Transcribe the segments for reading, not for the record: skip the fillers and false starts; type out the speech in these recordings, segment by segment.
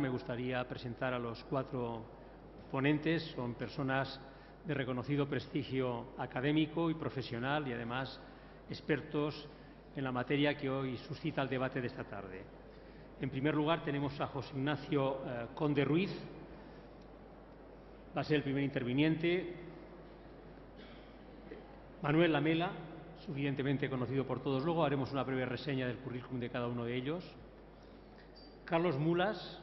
me gustaría presentar a los 4 ponentes. Son personas de reconocido prestigio académico y profesional y, además, expertos en la materia que hoy suscita el debate de esta tarde. En primer lugar, tenemos a José Ignacio Conde Ruiz. Va a ser el primer interviniente. Manuel Lamela, suficientemente conocido por todos. Luego haremos una breve reseña del currículum de cada uno de ellos. Carlos Mulas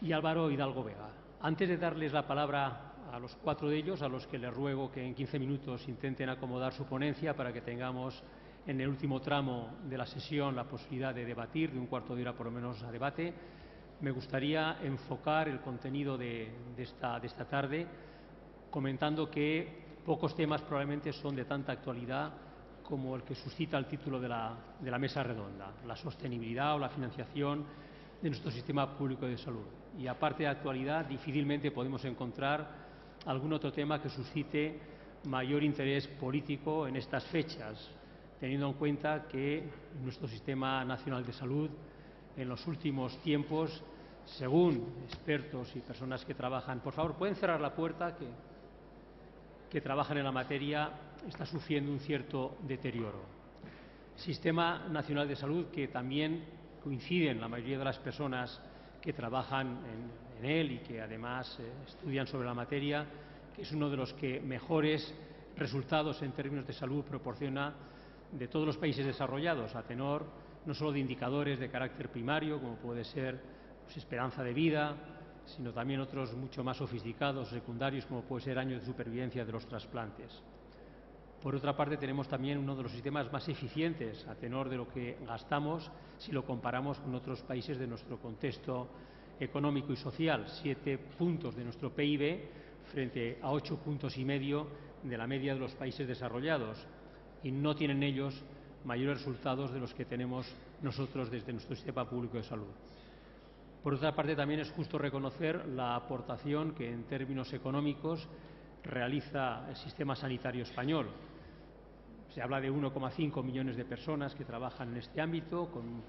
y Álvaro Hidalgo Vega. Antes de darles la palabra a los 4 de ellos, a los que les ruego que en 15 minutos intenten acomodar su ponencia para que tengamos en el último tramo de la sesión la posibilidad de debatir, de un cuarto de hora por lo menos a debate, me gustaría enfocar el contenido de esta tarde comentando que pocos temas probablemente son de tanta actualidad como el que suscita el título de la mesa redonda, la sostenibilidad o la financiación de nuestro sistema público de salud. Y aparte de actualidad, difícilmente podemos encontrar algún otro tema que suscite mayor interés político en estas fechas, teniendo en cuenta que nuestro Sistema Nacional de Salud en los últimos tiempos, según expertos y personas que trabajan, por favor, pueden cerrar la puerta, que trabajan en la materia, está sufriendo un cierto deterioro. Sistema Nacional de Salud que también coinciden la mayoría de las personas que trabajan en él y que además estudian sobre la materia, que es uno de los que mejores resultados en términos de salud proporciona de todos los países desarrollados, a tenor no solo de indicadores de carácter primario, como puede ser esperanza de vida, sino también otros mucho más sofisticados, secundarios, como puede ser años de supervivencia de los trasplantes. Por otra parte, tenemos también uno de los sistemas más eficientes a tenor de lo que gastamos si lo comparamos con otros países de nuestro contexto económico y social. 7 puntos de nuestro PIB frente a 8,5 puntos de la media de los países desarrollados. Y no tienen ellos mayores resultados de los que tenemos nosotros desde nuestro sistema público de salud. Por otra parte, también es justo reconocer la aportación que en términos económicos realiza el sistema sanitario español. Se habla de 1,5 millones de personas que trabajan en este ámbito, con un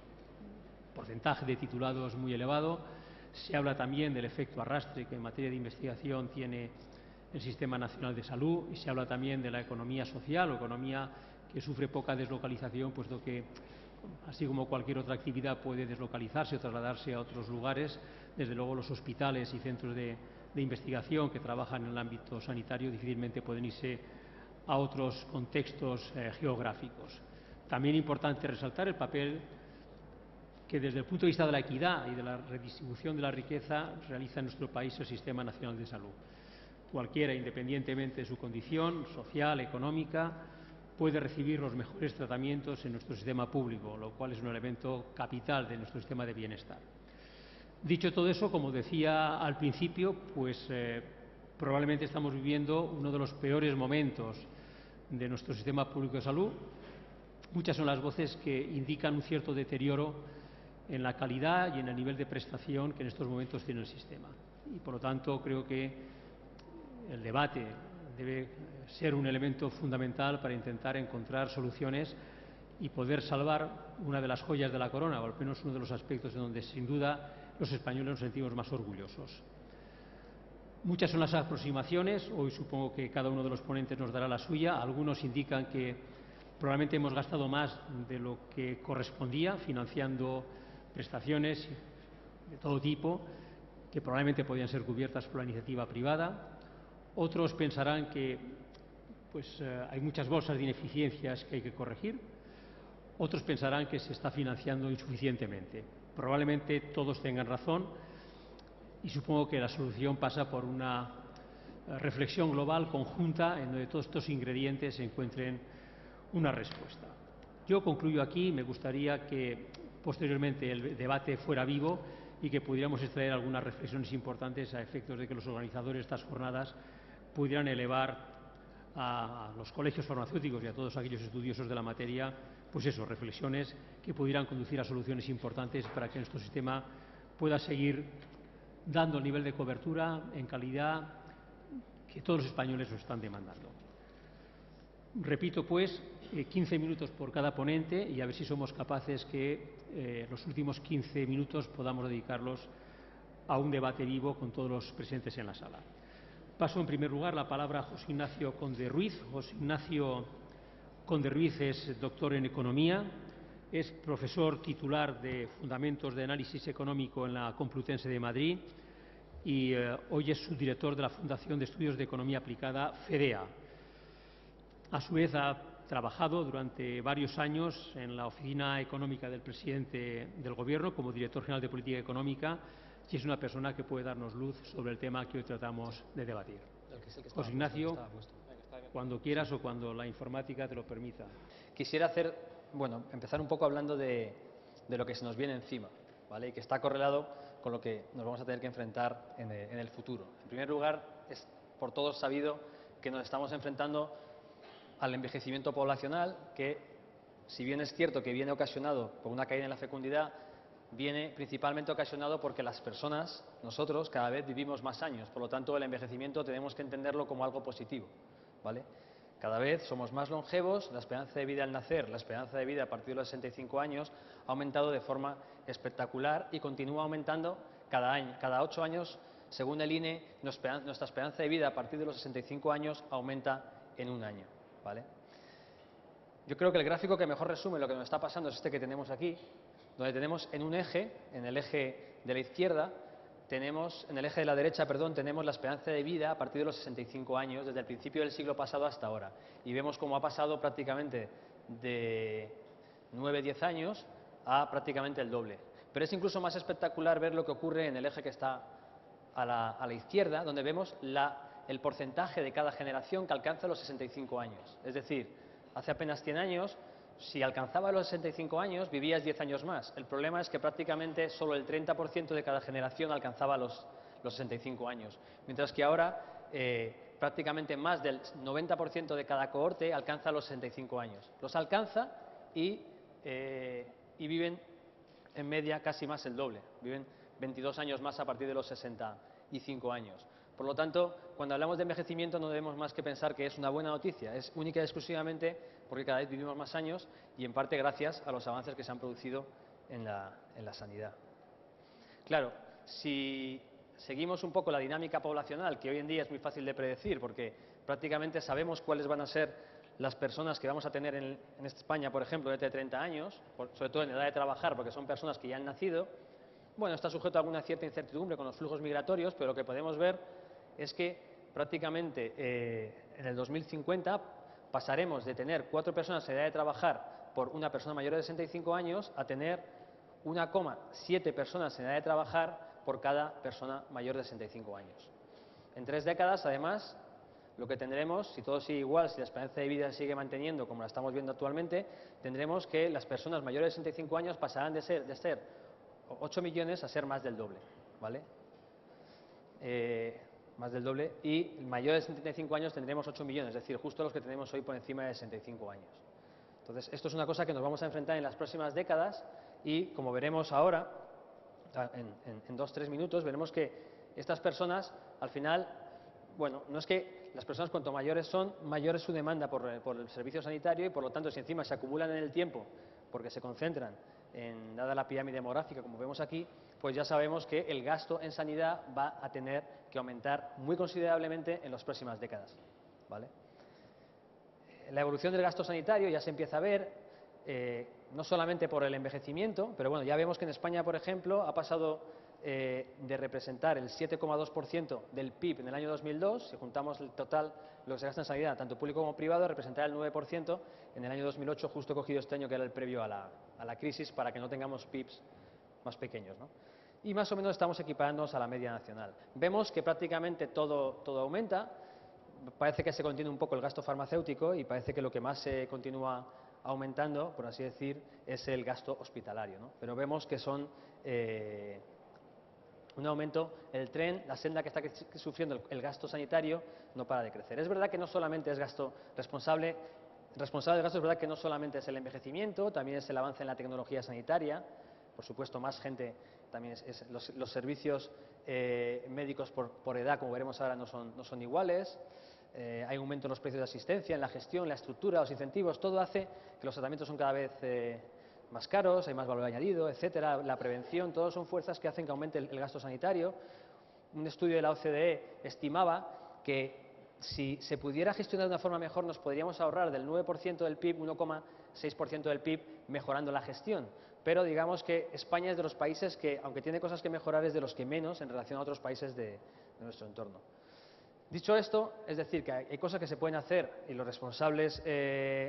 porcentaje de titulados muy elevado. Se habla también del efecto arrastre que en materia de investigación tiene el Sistema Nacional de Salud, y se habla también de la economía social o economía que sufre poca deslocalización, puesto que, así como cualquier otra actividad puede deslocalizarse o trasladarse a otros lugares, desde luego los hospitales y centros de investigación que trabajan en el ámbito sanitario difícilmente pueden irse a otros contextos geográficos. También es importante resaltar el papel que desde el punto de vista de la equidad y de la redistribución de la riqueza realiza en nuestro país el Sistema Nacional de Salud. Cualquiera, independientemente de su condición social, económica, puede recibir los mejores tratamientos en nuestro sistema público, lo cual es un elemento capital de nuestro sistema de bienestar. Dicho todo eso, como decía al principio, pues probablemente estamos viviendo uno de los peores momentos de nuestro sistema público de salud. Muchas son las voces que indican un cierto deterioro en la calidad y en el nivel de prestación que en estos momentos tiene el sistema. Y, por lo tanto, creo que el debate debe ser un elemento fundamental para intentar encontrar soluciones y poder salvar una de las joyas de la corona, o al menos uno de los aspectos en donde, sin duda, los españoles nos sentimos más orgullosos. Muchas son las aproximaciones. Hoy supongo que cada uno de los ponentes nos dará la suya. Algunos indican que probablemente hemos gastado más de lo que correspondía financiando prestaciones de todo tipo que probablemente podían ser cubiertas por la iniciativa privada. Otros pensarán que hay muchas bolsas de ineficiencias que hay que corregir. Otros pensarán que se está financiando insuficientemente. Probablemente todos tengan razón y supongo que la solución pasa por una reflexión global conjunta en donde todos estos ingredientes encuentren una respuesta. Yo concluyo aquí. Me gustaría que posteriormente el debate fuera vivo y que pudiéramos extraer algunas reflexiones importantes a efectos de que los organizadores de estas jornadas pudieran elevar a los colegios farmacéuticos y a todos aquellos estudiosos de la materia, reflexiones que pudieran conducir a soluciones importantes para que nuestro sistema pueda seguir dando el nivel de cobertura en calidad que todos los españoles nos están demandando. Repito, 15 minutos por cada ponente y a ver si somos capaces que los últimos 15 minutos podamos dedicarlos a un debate vivo con todos los presentes en la sala. Paso en primer lugar la palabra a José Ignacio Conde Ruiz. José Ignacio Conde Ruiz es doctor en Economía, es profesor titular de Fundamentos de Análisis Económico en la Complutense de Madrid y hoy es subdirector de la Fundación de Estudios de Economía Aplicada, FEDEA. A su vez ha trabajado durante varios años en la Oficina Económica del Presidente del Gobierno como director general de Política Económica y es una persona que puede darnos luz sobre el tema que hoy tratamos de debatir. José Ignacio, cuando quieras o cuando la informática te lo permita. Quisiera empezar un poco hablando de lo que se nos viene encima, ¿vale? Y que está correlado con lo que nos vamos a tener que enfrentar en el futuro. En primer lugar, es por todos sabido que nos estamos enfrentando al envejecimiento poblacional que, si bien es cierto que viene ocasionado por una caída en la fecundidad, viene principalmente ocasionado porque las personas, nosotros, cada vez vivimos más años. Por lo tanto, el envejecimiento tenemos que entenderlo como algo positivo, ¿vale? Cada vez somos más longevos, la esperanza de vida al nacer, la esperanza de vida a partir de los 65 años ha aumentado de forma espectacular y continúa aumentando cada año. Cada 8 años, según el INE, nuestra esperanza de vida a partir de los 65 años aumenta en un año, ¿vale? Yo creo que el gráfico que mejor resume lo que nos está pasando es este que tenemos aquí, donde tenemos en un eje, en el eje de la izquierda, en el eje de la derecha, tenemos la esperanza de vida a partir de los 65 años, desde el principio del siglo pasado hasta ahora. Y vemos cómo ha pasado prácticamente de 9-10 años a prácticamente el doble. Pero es incluso más espectacular ver lo que ocurre en el eje que está a la izquierda, donde vemos el porcentaje de cada generación que alcanza los 65 años. Es decir, hace apenas 100 años, si alcanzaba los 65 años, vivías 10 años más. El problema es que prácticamente solo el 30% de cada generación alcanzaba los 65 años. Mientras que ahora prácticamente más del 90% de cada cohorte alcanza los 65 años. Los alcanza y viven en media casi más el doble. Viven 22 años más a partir de los 65 años. Por lo tanto, cuando hablamos de envejecimiento no debemos más que pensar que es una buena noticia. Es única y exclusivamente porque cada vez vivimos más años y en parte gracias a los avances que se han producido en la sanidad. Claro, si seguimos un poco la dinámica poblacional, que hoy en día es muy fácil de predecir porque prácticamente sabemos cuáles van a ser las personas que vamos a tener en España, por ejemplo, de 30 años, sobre todo en edad de trabajar, porque son personas que ya han nacido. Bueno, está sujeto a alguna cierta incertidumbre con los flujos migratorios, pero lo que podemos ver es que prácticamente en el 2050 pasaremos de tener 4 personas en edad de trabajar por una persona mayor de 65 años a tener 1,7 personas en edad de trabajar por cada persona mayor de 65 años. En 3 décadas, además, lo que tendremos, si todo sigue igual, si la esperanza de vida sigue manteniendo como la estamos viendo actualmente, tendremos que las personas mayores de 65 años pasarán de ser 8 millones a ser más del doble, ¿vale? Más del doble, y mayores de 65 años tendremos 8 millones, es decir, justo los que tenemos hoy por encima de 65 años. Entonces, esto es una cosa que nos vamos a enfrentar en las próximas décadas y, como veremos ahora, en 2-3 minutos, veremos que estas personas, al final, bueno, no es que las personas cuanto mayores son, mayor es su demanda por el servicio sanitario y, por lo tanto, si encima se acumulan en el tiempo porque se concentran dada la pirámide demográfica, como vemos aquí, pues ya sabemos que el gasto en sanidad va a tener que aumentar muy considerablemente en las próximas décadas, ¿vale? La evolución del gasto sanitario ya se empieza a ver, no solamente por el envejecimiento, pero bueno, ya vemos que en España, por ejemplo, ha pasado de representar el 7,2% del PIB en el año 2002, si juntamos el total lo que se gasta en sanidad, tanto público como privado, a representar el 9% en el año 2008, justo cogido este año que era el previo a la crisis, para que no tengamos PIBs más pequeños, ¿no? Y más o menos estamos equiparándonos a la media nacional. Vemos que prácticamente todo aumenta, parece que se contiene un poco el gasto farmacéutico y parece que lo que más se continúa aumentando, por así decir, es el gasto hospitalario, ¿no? Pero vemos que son un aumento, el tren, la senda que está sufriendo el gasto sanitario no para de crecer. Es verdad que no solamente es gasto responsable del gasto, es verdad que no solamente es el envejecimiento, también es el avance en la tecnología sanitaria, por supuesto más gente, también los servicios médicos por edad, como veremos ahora, no son iguales. Hay aumento en los precios de asistencia, en la gestión, la estructura, los incentivos, todo hace que los tratamientos son cada vez más caros, hay más valor añadido, etcétera, la prevención, todos son fuerzas que hacen que aumente el gasto sanitario. Un estudio de la OCDE estimaba que si se pudiera gestionar de una forma mejor nos podríamos ahorrar del 9% del PIB, 1,6% del PIB mejorando la gestión. Pero digamos que España es de los países que, aunque tiene cosas que mejorar, es de los que menos en relación a otros países de nuestro entorno. Dicho esto, es decir, que hay cosas que se pueden hacer y los responsables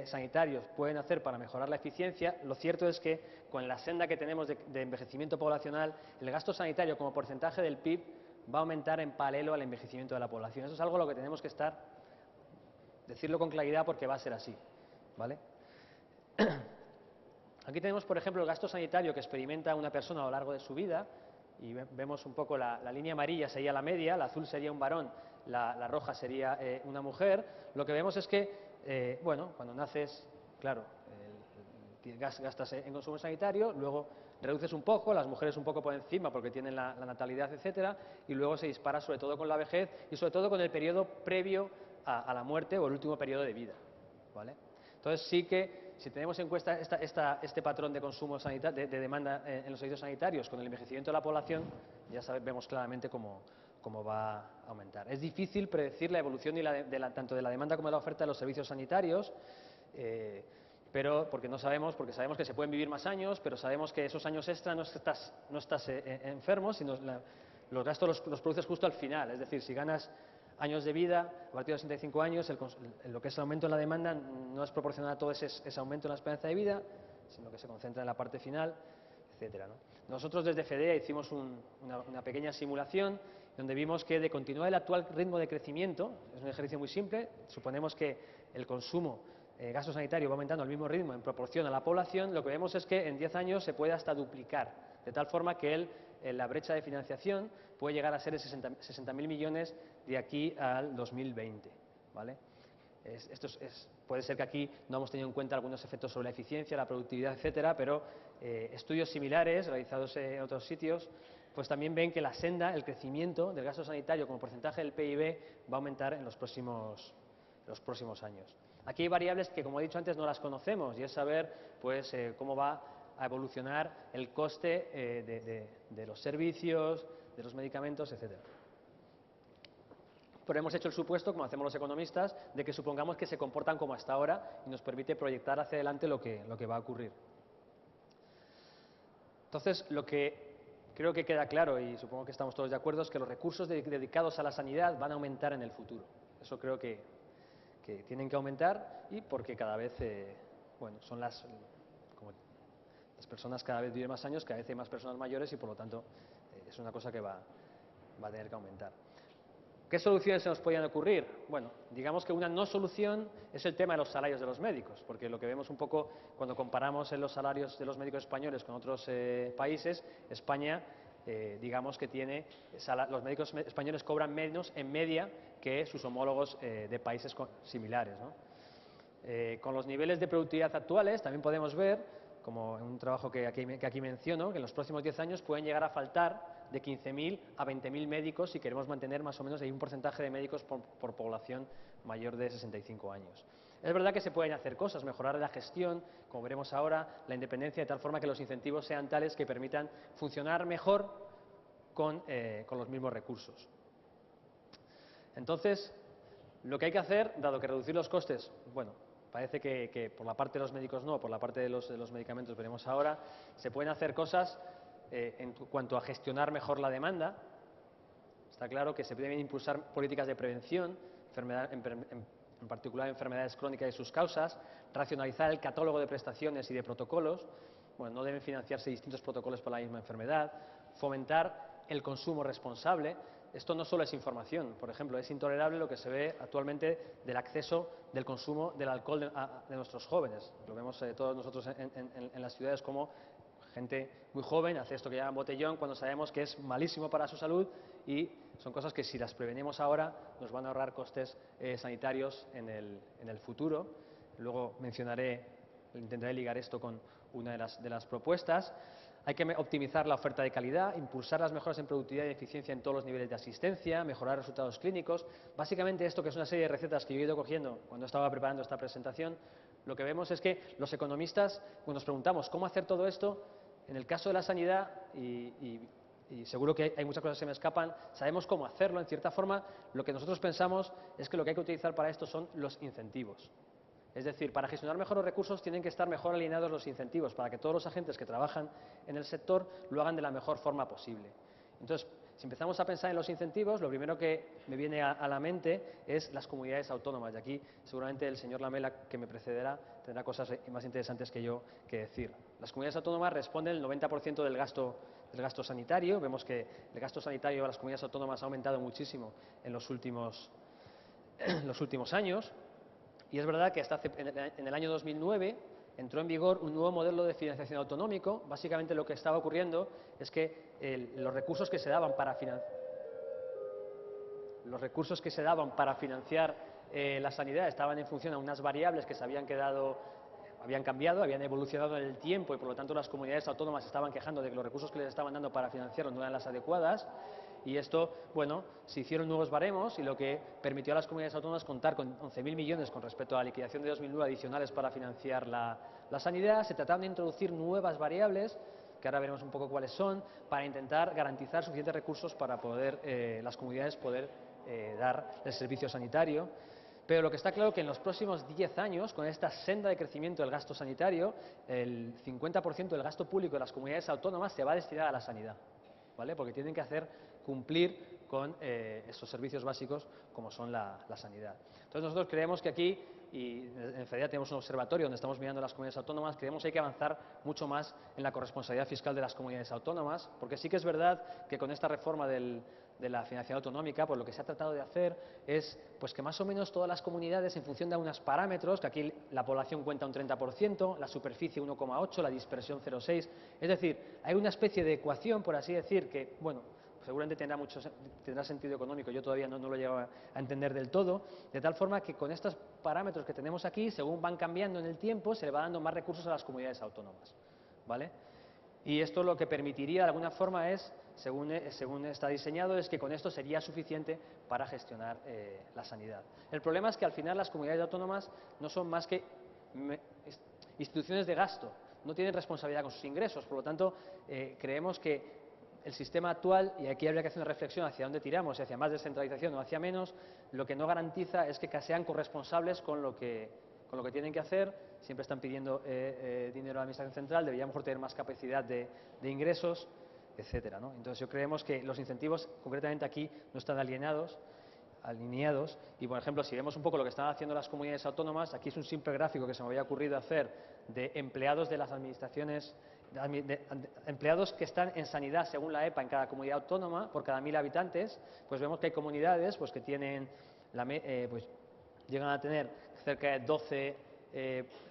sanitarios pueden hacer para mejorar la eficiencia. Lo cierto es que con la senda que tenemos de envejecimiento poblacional, el gasto sanitario como porcentaje del PIB va a aumentar en paralelo al envejecimiento de la población. Eso es algo a lo que tenemos que decirlo con claridad porque va a ser así, ¿vale? Aquí tenemos, por ejemplo, el gasto sanitario que experimenta una persona a lo largo de su vida y vemos un poco la línea amarilla sería la media, la azul sería un varón, la roja sería una mujer. Lo que vemos es que, bueno, cuando naces, claro, gastas en consumo sanitario, luego reduces un poco, las mujeres un poco por encima porque tienen la natalidad, etcétera, y luego se dispara sobre todo con la vejez y sobre todo con el periodo previo a la muerte o el último periodo de vida, ¿vale? Entonces sí que si tenemos en cuenta este patrón de consumo sanitario, de demanda en los servicios sanitarios con el envejecimiento de la población, ya vemos claramente cómo va a aumentar. Es difícil predecir la evolución tanto de la demanda como de la oferta de los servicios sanitarios, pero porque porque sabemos que se pueden vivir más años, pero sabemos que esos años extra no estás enfermo, sino los gastos los produces justo al final. Es decir, si ganas años de vida, a partir de 65 años, lo que es el aumento en la demanda no es proporcional a todo ese aumento en la esperanza de vida, sino que se concentra en la parte final, etcétera, ¿no? Nosotros desde FEDEA hicimos una pequeña simulación donde vimos que de continuar el actual ritmo de crecimiento, es un ejercicio muy simple, suponemos que el consumo, gasto sanitario va aumentando al mismo ritmo en proporción a la población, lo que vemos es que en 10 años se puede hasta duplicar, de tal forma que la brecha de financiación puede llegar a ser de 60.000 millones de aquí al 2020, ¿vale? Puede ser que aquí no hemos tenido en cuenta algunos efectos sobre la eficiencia, la productividad, etcétera, pero estudios similares realizados en otros sitios pues también ven que la senda, el crecimiento del gasto sanitario como porcentaje del PIB va a aumentar en los próximos años. Aquí hay variables que, como he dicho antes, no las conocemos y es saber pues, cómo va a evolucionar el coste de los servicios, de los medicamentos, etcétera. Pero hemos hecho el supuesto, como hacemos los economistas, de que supongamos que se comportan como hasta ahora y nos permite proyectar hacia adelante lo que va a ocurrir. Entonces, lo que creo que queda claro, y supongo que estamos todos de acuerdo, es que los recursos dedicados a la sanidad van a aumentar en el futuro. Eso creo que tienen que aumentar y porque cada vez, bueno, como las personas cada vez viven más años, cada vez hay más personas mayores y por lo tanto es una cosa que va a tener que aumentar. ¿Qué soluciones se nos podrían ocurrir? Bueno, digamos que una no solución es el tema de los salarios de los médicos, porque lo que vemos un poco cuando comparamos los salarios de los médicos españoles con otros países, España, digamos que los médicos españoles cobran menos en media que sus homólogos de países similares, ¿no? Con los niveles de productividad actuales también podemos ver, como en un trabajo que aquí menciono, que en los próximos 10 años pueden llegar a faltar de 15.000 a 20.000 médicos si queremos mantener más o menos un porcentaje de médicos por población mayor de 65 años. Es verdad que se pueden hacer cosas, mejorar la gestión, como veremos ahora, la independencia, de tal forma que los incentivos sean tales que permitan funcionar mejor con los mismos recursos. Entonces, lo que hay que hacer, dado que reducir los costes, bueno, parece que por la parte de los médicos no, por la parte de los medicamentos veremos ahora, se pueden hacer cosas en cuanto a gestionar mejor la demanda. Está claro que se deben impulsar políticas de prevención, en particular enfermedades crónicas y sus causas, racionalizar el catálogo de prestaciones y de protocolos, bueno, no deben financiarse distintos protocolos para la misma enfermedad, fomentar el consumo responsable. Esto no solo es información, por ejemplo, es intolerable lo que se ve actualmente del acceso del consumo del alcohol de nuestros jóvenes. Lo vemos todos nosotros en las ciudades como gente muy joven hace esto que llaman botellón cuando sabemos que es malísimo para su salud y son cosas que si las prevenimos ahora nos van a ahorrar costes sanitarios en el futuro. Luego intentaré ligar esto con una de las propuestas. Hay que optimizar la oferta de calidad, impulsar las mejoras en productividad y eficiencia en todos los niveles de asistencia, mejorar resultados clínicos. Básicamente esto, que es una serie de recetas que yo he ido cogiendo cuando estaba preparando esta presentación, lo que vemos es que los economistas, cuando nos preguntamos cómo hacer todo esto, en el caso de la sanidad, y seguro que hay muchas cosas que se me escapan, sabemos cómo hacerlo, en cierta forma, lo que nosotros pensamos es que lo que hay que utilizar para esto son los incentivos. Es decir, para gestionar mejor los recursos tienen que estar mejor alineados los incentivos para que todos los agentes que trabajan en el sector lo hagan de la mejor forma posible. Entonces, si empezamos a pensar en los incentivos, lo primero que me viene a la mente es las comunidades autónomas. Y aquí seguramente el señor Lamela, que me precederá, tendrá cosas más interesantes que yo que decir. Las comunidades autónomas responden el 90% del gasto sanitario. Vemos que el gasto sanitario de las comunidades autónomas ha aumentado muchísimo en los últimos años. Y es verdad que en el año 2009 entró en vigor un nuevo modelo de financiación autonómico. Básicamente lo que estaba ocurriendo es que los recursos que se daban para financiar la sanidad estaban en función a unas variables que se habían cambiado, habían evolucionado en el tiempo y por lo tanto las comunidades autónomas se estaban quejando de que los recursos que les estaban dando para financiarlo no eran las adecuadas. Y esto, bueno, se hicieron nuevos baremos y lo que permitió a las comunidades autónomas contar con 11.000 millones con respecto a la liquidación de 2009 adicionales para financiar la sanidad. Se trataron de introducir nuevas variables, que ahora veremos un poco cuáles son, para intentar garantizar suficientes recursos para poder las comunidades poder dar el servicio sanitario. Pero lo que está claro es que en los próximos 10 años, con esta senda de crecimiento del gasto sanitario, el 50% del gasto público de las comunidades autónomas se va a destinar a la sanidad, ¿vale? Porque tienen que hacer cumplir con estos servicios básicos como son la sanidad. Entonces nosotros creemos que aquí, y en FEDEA tenemos un observatorio donde estamos mirando las comunidades autónomas, creemos que hay que avanzar mucho más en la corresponsabilidad fiscal de las comunidades autónomas, porque sí que es verdad que con esta reforma de la financiación autonómica, pues lo que se ha tratado de hacer es pues que más o menos todas las comunidades, en función de unos parámetros, que aquí la población cuenta un 30%, la superficie 1,8, la dispersión 0,6, es decir, hay una especie de ecuación, por así decir, que, bueno, seguramente tendrá sentido económico, yo todavía no lo llego a entender del todo, de tal forma que con estos parámetros que tenemos aquí, según van cambiando en el tiempo, se le va dando más recursos a las comunidades autónomas, ¿vale? Y esto lo que permitiría de alguna forma es, según está diseñado, es que con esto sería suficiente para gestionar la sanidad. El problema es que al final las comunidades autónomas no son más que instituciones de gasto, no tienen responsabilidad con sus ingresos, por lo tanto creemos que el sistema actual, y aquí habría que hacer una reflexión hacia dónde tiramos, si hacia más descentralización o hacia menos, lo que no garantiza es que sean corresponsables con lo que tienen que hacer. Siempre están pidiendo dinero a la Administración Central, deberíamos tener más capacidad de ingresos, etcétera, ¿no? Entonces, creemos que los incentivos, concretamente aquí, no están alineados, y, por ejemplo, si vemos un poco lo que están haciendo las comunidades autónomas, aquí es un simple gráfico que se me había ocurrido hacer de empleados de las administraciones, empleados que están en sanidad según la EPA en cada comunidad autónoma, por cada 1.000 habitantes, pues vemos que hay comunidades pues, que tienen, pues, llegan a tener cerca de 12,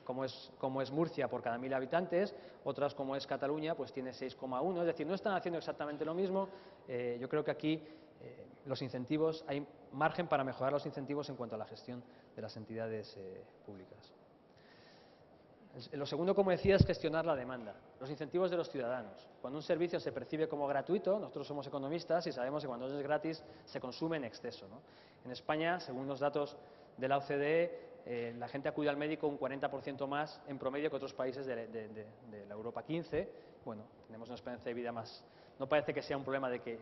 como es Murcia, por cada 1.000 habitantes, otras como es Cataluña, pues tiene 6,1, es decir, no están haciendo exactamente lo mismo. Yo creo que aquí los incentivos, hay margen para mejorar los incentivos en cuanto a la gestión de las entidades públicas. Lo segundo, como decía, es gestionar la demanda, los incentivos de los ciudadanos. Cuando un servicio se percibe como gratuito, nosotros somos economistas y sabemos que cuando es gratis se consume en exceso, ¿no? En España, según los datos de la OCDE, la gente acude al médico un 40% más en promedio que otros países de la Europa 15. Bueno, tenemos una esperanza de vida más. No parece que sea un problema de que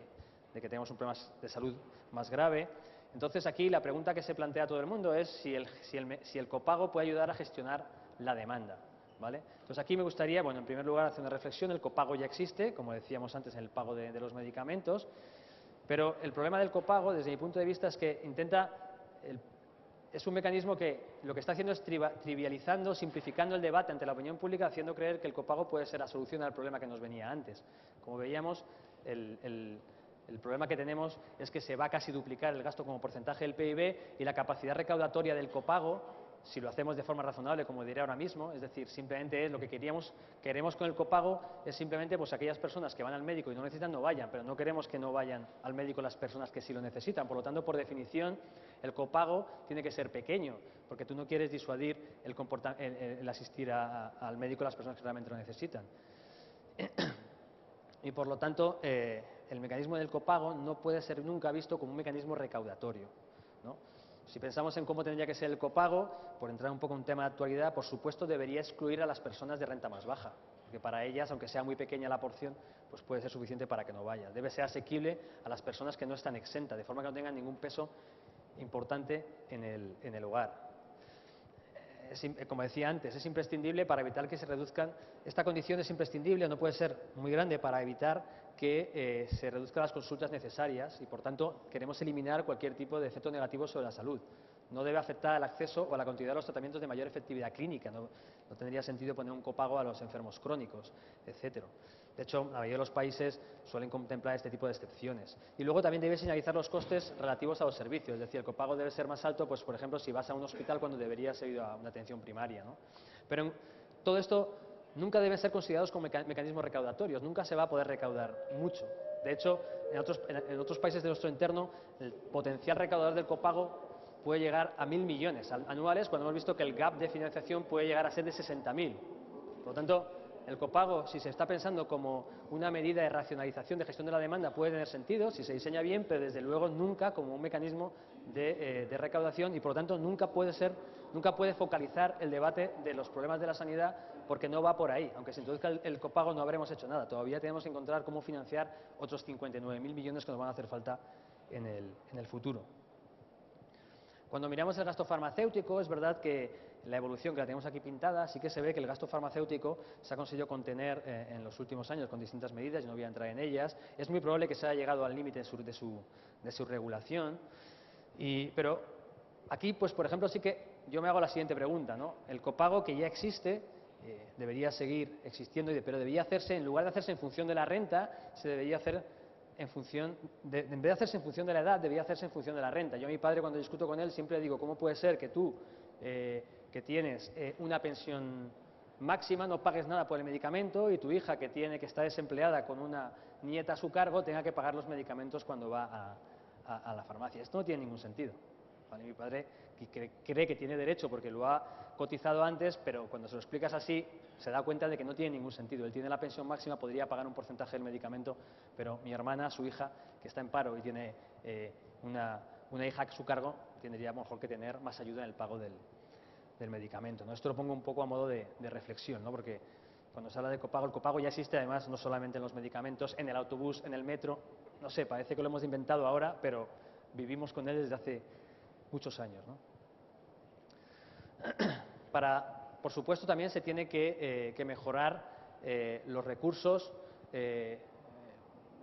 tenemos un problema de salud más grave. Entonces, aquí la pregunta que se plantea a todo el mundo es si el copago puede ayudar a gestionar la demanda, ¿vale? Entonces, aquí me gustaría, bueno, en primer lugar, hacer una reflexión. El copago ya existe, como decíamos antes, en el pago de los medicamentos, pero el problema del copago, desde mi punto de vista, es que es un mecanismo que lo que está haciendo es trivializando, simplificando el debate ante la opinión pública, haciendo creer que el copago puede ser la solución al problema que nos venía antes. Como veíamos, el problema que tenemos es que se va a casi duplicar el gasto como porcentaje del PIB y la capacidad recaudatoria del copago, si lo hacemos de forma razonable, como diré ahora mismo, es decir, simplemente es lo que queremos con el copago, es simplemente pues aquellas personas que van al médico y no necesitan, no vayan, pero no queremos que no vayan al médico las personas que sí lo necesitan. Por lo tanto, por definición, el copago tiene que ser pequeño, porque tú no quieres disuadir el asistir al médico a las personas que realmente lo necesitan. Y por lo tanto, el mecanismo del copago no puede ser nunca visto como un mecanismo recaudatorio, ¿no? Si pensamos en cómo tendría que ser el copago, por entrar un poco en un tema de actualidad, por supuesto debería excluir a las personas de renta más baja, porque para ellas, aunque sea muy pequeña la porción, pues puede ser suficiente para que no vaya. Debe ser asequible a las personas que no están exentas, de forma que no tengan ningún peso importante en el hogar. Como decía antes, es imprescindible para evitar que se reduzcan, esta condición es imprescindible, no puede ser muy grande para evitar que se reduzcan las consultas necesarias y, por tanto, queremos eliminar cualquier tipo de efecto negativo sobre la salud. No debe afectar al acceso o a la continuidad de los tratamientos de mayor efectividad clínica, no tendría sentido poner un copago a los enfermos crónicos, etcétera. De hecho, la mayoría de los países suelen contemplar este tipo de excepciones. Y luego también debe señalizar los costes relativos a los servicios, es decir, el copago debe ser más alto, pues por ejemplo, si vas a un hospital cuando deberías ir a una atención primaria, ¿no? Pero todo esto nunca deben ser considerados como mecanismos recaudatorios, nunca se va a poder recaudar mucho. De hecho, en otros países de nuestro entorno, el potencial recaudador del copago puede llegar a 1.000 millones anuales, cuando hemos visto que el gap de financiación puede llegar a ser de 60.000. Por lo tanto, el copago, si se está pensando como una medida de racionalización de gestión de la demanda, puede tener sentido si se diseña bien, pero desde luego nunca como un mecanismo de recaudación y, por lo tanto, nunca puede focalizar el debate de los problemas de la sanidad, porque no va por ahí. Aunque se introduzca el copago no habremos hecho nada. Todavía tenemos que encontrar cómo financiar otros 59.000 millones que nos van a hacer falta en el futuro. Cuando miramos el gasto farmacéutico, es verdad que la evolución que la tenemos aquí pintada, sí que se ve que el gasto farmacéutico se ha conseguido contener en los últimos años con distintas medidas, y no voy a entrar en ellas. Es muy probable que se haya llegado al límite de su regulación, pero aquí, pues por ejemplo, sí que yo me hago la siguiente pregunta, ¿no? El copago que ya existe debería seguir existiendo, pero debería hacerse, en lugar de hacerse en función de la renta, se debería hacer en vez de hacerse en función de la edad, debería hacerse en función de la renta. Yo a mi padre, cuando discuto con él, siempre digo, ¿cómo puede ser que tú, que tienes una pensión máxima, no pagues nada por el medicamento, y tu hija, que está desempleada con una nieta a su cargo, tenga que pagar los medicamentos cuando va a la farmacia? Esto no tiene ningún sentido. ¿Vale? Mi padre cree que tiene derecho porque lo ha cotizado antes, pero cuando se lo explicas así, se da cuenta de que no tiene ningún sentido. Él tiene la pensión máxima, podría pagar un porcentaje del medicamento, pero mi hermana, su hija, que está en paro y tiene una hija a su cargo, tendría a lo mejor que tener más ayuda en el pago del medicamento, ¿no? Esto lo pongo un poco a modo de reflexión, ¿no? Porque cuando se habla de copago, el copago ya existe además no solamente en los medicamentos, en el autobús, en el metro, no sé, parece que lo hemos inventado ahora, pero vivimos con él desde hace muchos años, ¿no? Por supuesto, también se tiene que mejorar los recursos,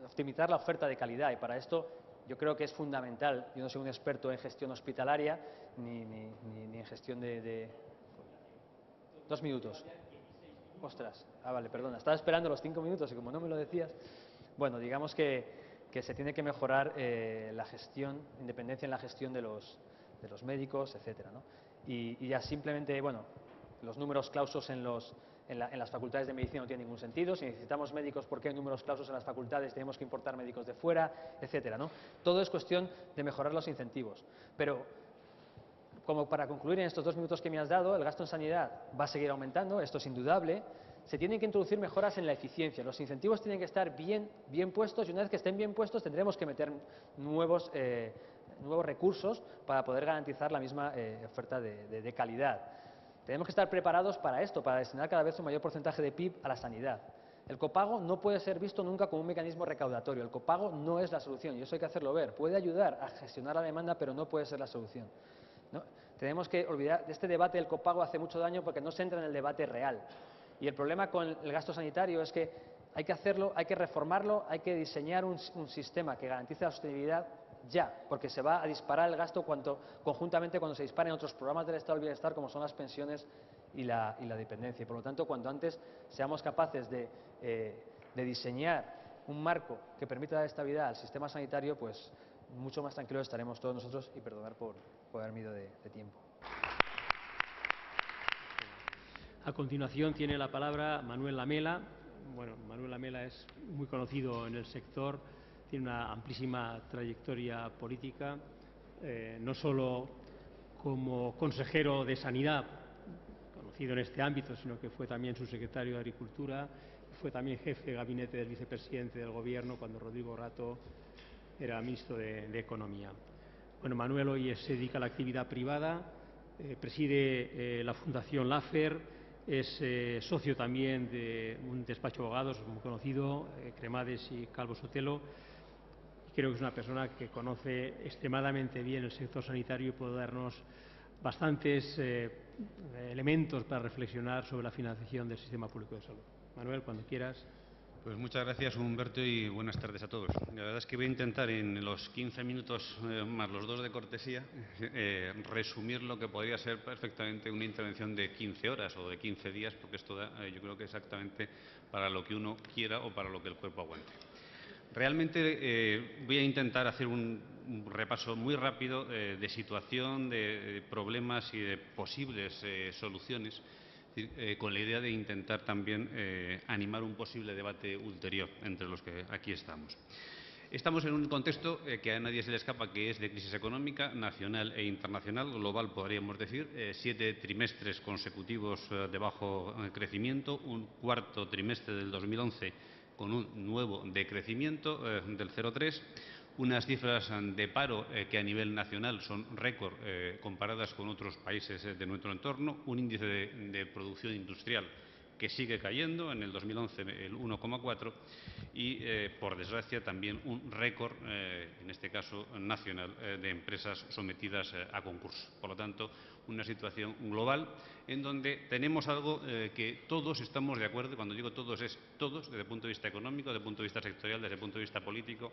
optimizar la oferta de calidad, y para esto yo creo que es fundamental. Yo no soy un experto en gestión hospitalaria ni en gestión de... 2 minutos. Ostras, vale, perdona, estaba esperando los 5 minutos y como no me lo decías. Bueno, digamos que se tiene que mejorar la gestión, independencia en la gestión de los médicos, etcétera, ¿no? Y ya simplemente, bueno, los números clausos en las facultades de medicina no tienen ningún sentido. Si necesitamos médicos, ¿por qué hay números clausos en las facultades? Tenemos que importar médicos de fuera, etcétera, ¿no? Todo es cuestión de mejorar los incentivos. Pero, como para concluir en estos 2 minutos que me has dado, el gasto en sanidad va a seguir aumentando, esto es indudable. Se tienen que introducir mejoras en la eficiencia. Los incentivos tienen que estar bien puestos, y una vez que estén bien puestos tendremos que meter nuevos recursos para poder garantizar la misma oferta de calidad. Tenemos que estar preparados para esto, para destinar cada vez un mayor porcentaje de PIB a la sanidad. El copago no puede ser visto nunca como un mecanismo recaudatorio. El copago no es la solución, y eso hay que hacerlo ver. Puede ayudar a gestionar la demanda, pero no puede ser la solución, ¿no? Tenemos que olvidar de este debate del copago, hace mucho daño porque no se entra en el debate real. Y el problema con el gasto sanitario es que hay que hacerlo, hay que reformarlo, hay que diseñar un sistema que garantice la sostenibilidad ya, porque se va a disparar el gasto conjuntamente cuando se disparen otros programas del Estado del Bienestar, como son las pensiones y la dependencia. Y por lo tanto, cuanto antes seamos capaces de diseñar un marco que permita dar estabilidad al sistema sanitario, pues mucho más tranquilos estaremos todos nosotros, y perdonar por haberme ido de tiempo. A continuación tiene la palabra Manuel Lamela. Bueno, Manuel Lamela es muy conocido en el sector, tiene una amplísima trayectoria política, no solo como consejero de Sanidad, conocido en este ámbito, sino que fue también subsecretario de Agricultura, fue también jefe de gabinete del vicepresidente del Gobierno cuando Rodrigo Rato era ministro de Economía. Bueno, Manuel hoy se dedica a la actividad privada, preside la Fundación LAFER, es socio también de un despacho de abogados muy conocido, Cremades y Calvo Sotelo. Creo que es una persona que conoce extremadamente bien el sector sanitario y puede darnos bastantes elementos para reflexionar sobre la financiación del sistema público de salud. Manuel, cuando quieras. Pues muchas gracias, Humberto, y buenas tardes a todos. La verdad es que voy a intentar en los 15 minutos más los 2 de cortesía resumir lo que podría ser perfectamente una intervención de 15 horas o de 15 días, porque esto da, yo creo que exactamente para lo que uno quiera o para lo que el cuerpo aguante. Realmente voy a intentar hacer un repaso muy rápido de situación, de problemas y de posibles soluciones, con la idea de intentar también animar un posible debate ulterior entre los que aquí estamos. Estamos en un contexto que a nadie se le escapa, que es de crisis económica nacional e internacional, global podríamos decir, 7 trimestres consecutivos de bajo crecimiento, un cuarto trimestre del 2011 con un nuevo decrecimiento del 0,3, unas cifras de paro que a nivel nacional son récord comparadas con otros países de nuestro entorno, un índice de producción industrial que sigue cayendo, en el 2011 el 1,4 y, por desgracia, también un récord, en este caso nacional, de empresas sometidas a concurso. Por lo tanto, una situación global en donde tenemos algo que todos estamos de acuerdo, cuando digo todos es todos, desde el punto de vista económico, desde el punto de vista sectorial, desde el punto de vista político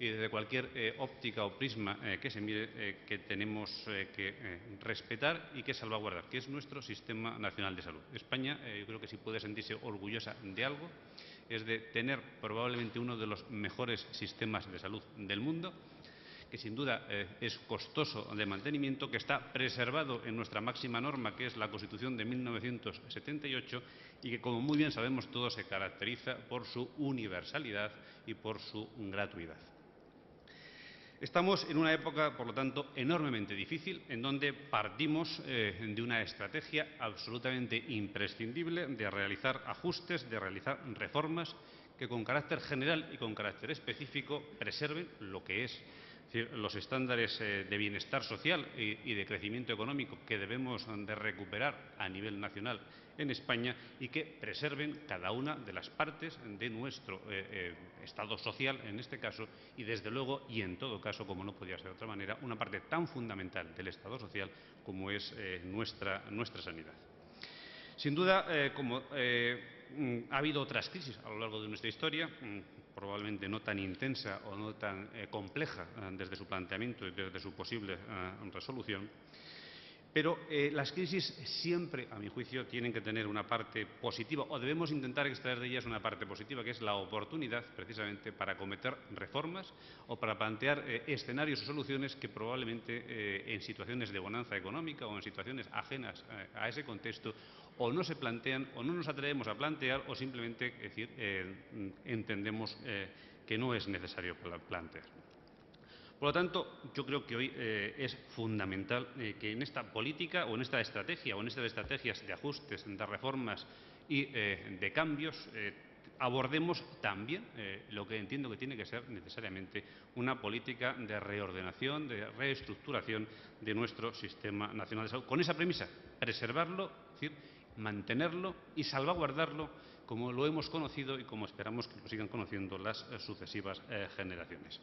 y desde cualquier óptica o prisma que se mire, que tenemos que respetar y que salvaguardar, que es nuestro Sistema Nacional de Salud. España, yo creo que si puede sentirse orgullosa de algo, es de tener probablemente uno de los mejores sistemas de salud del mundo, que sin duda es costoso de mantenimiento, que está preservado en nuestra máxima norma, que es la Constitución de 1978, y que, como muy bien sabemos todos, se caracteriza por su universalidad y por su gratuidad. Estamos en una época, por lo tanto, enormemente difícil, en donde partimos de una estrategia absolutamente imprescindible de realizar ajustes, de realizar reformas que con carácter general y con carácter específico preserven lo que es los estándares de bienestar social y de crecimiento económico que debemos de recuperar a nivel nacional en España y que preserven cada una de las partes de nuestro Estado social, en este caso, y desde luego, y en todo caso, como no podía ser de otra manera, una parte tan fundamental del Estado social como es nuestra sanidad. Sin duda, como ha habido otras crisis a lo largo de nuestra historia, probablemente no tan intensa o no tan compleja desde su planteamiento y desde su posible resolución, pero las crisis siempre, a mi juicio, tienen que tener una parte positiva, o debemos intentar extraer de ellas una parte positiva, que es la oportunidad, precisamente, para acometer reformas o para plantear escenarios o soluciones que probablemente en situaciones de bonanza económica o en situaciones ajenas a ese contexto o no se plantean o no nos atrevemos a plantear o simplemente entendemos que no es necesario plantear. Por lo tanto, yo creo que hoy es fundamental que en esta política o en esta estrategia o en estas estrategias de ajustes, de reformas y de cambios abordemos también lo que entiendo que tiene que ser necesariamente una política de reordenación, de reestructuración de nuestro Sistema Nacional de Salud. Con esa premisa, preservarlo, es decir, mantenerlo y salvaguardarlo como lo hemos conocido y como esperamos que lo sigan conociendo las sucesivas generaciones.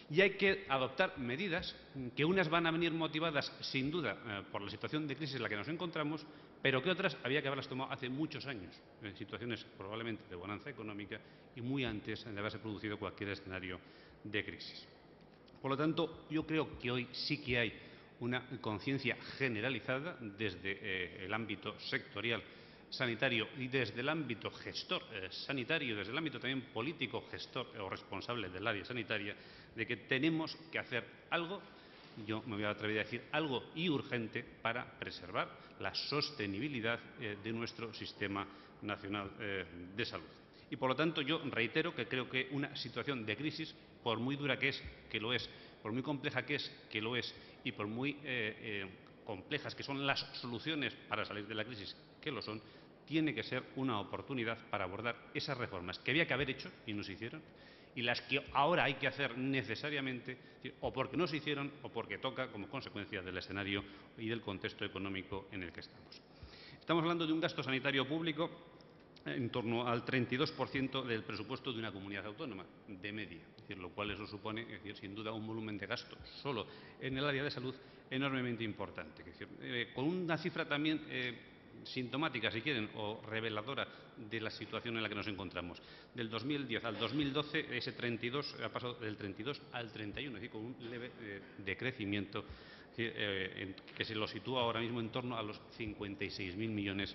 Y hay que adoptar medidas que unas van a venir motivadas, sin duda, por la situación de crisis en la que nos encontramos, pero que otras había que haberlas tomado hace muchos años, en situaciones probablemente de bonanza económica y muy antes de haberse producido cualquier escenario de crisis. Por lo tanto, yo creo que hoy sí que hay una conciencia generalizada desde el ámbito sectorial sanitario y desde el ámbito gestor sanitario, desde el ámbito también político gestor o responsable del área sanitaria, de que tenemos que hacer algo, yo me voy a atrever a decir algo y urgente, para preservar la sostenibilidad de nuestro Sistema Nacional de Salud. Y, por lo tanto, yo reitero que creo que una situación de crisis, por muy dura que es, que lo es, por muy compleja que es, que lo es, y por muy complejas que son las soluciones para salir de la crisis, que lo son, tiene que ser una oportunidad para abordar esas reformas que había que haber hecho y no se hicieron, y las que ahora hay que hacer necesariamente, o porque no se hicieron o porque toca como consecuencia del escenario y del contexto económico en el que estamos. Estamos hablando de un gasto sanitario público en torno al 32% del presupuesto de una comunidad autónoma, de media, es decir, lo cual eso supone, es decir, sin duda, un volumen de gasto solo en el área de salud enormemente importante. Es decir, con una cifra también sintomática, si quieren, o reveladora de la situación en la que nos encontramos. Del 2010 al 2012, ese 32 ha pasado del 32 al 31, es decir, con un leve decrecimiento que se lo sitúa ahora mismo en torno a los 56.000 millones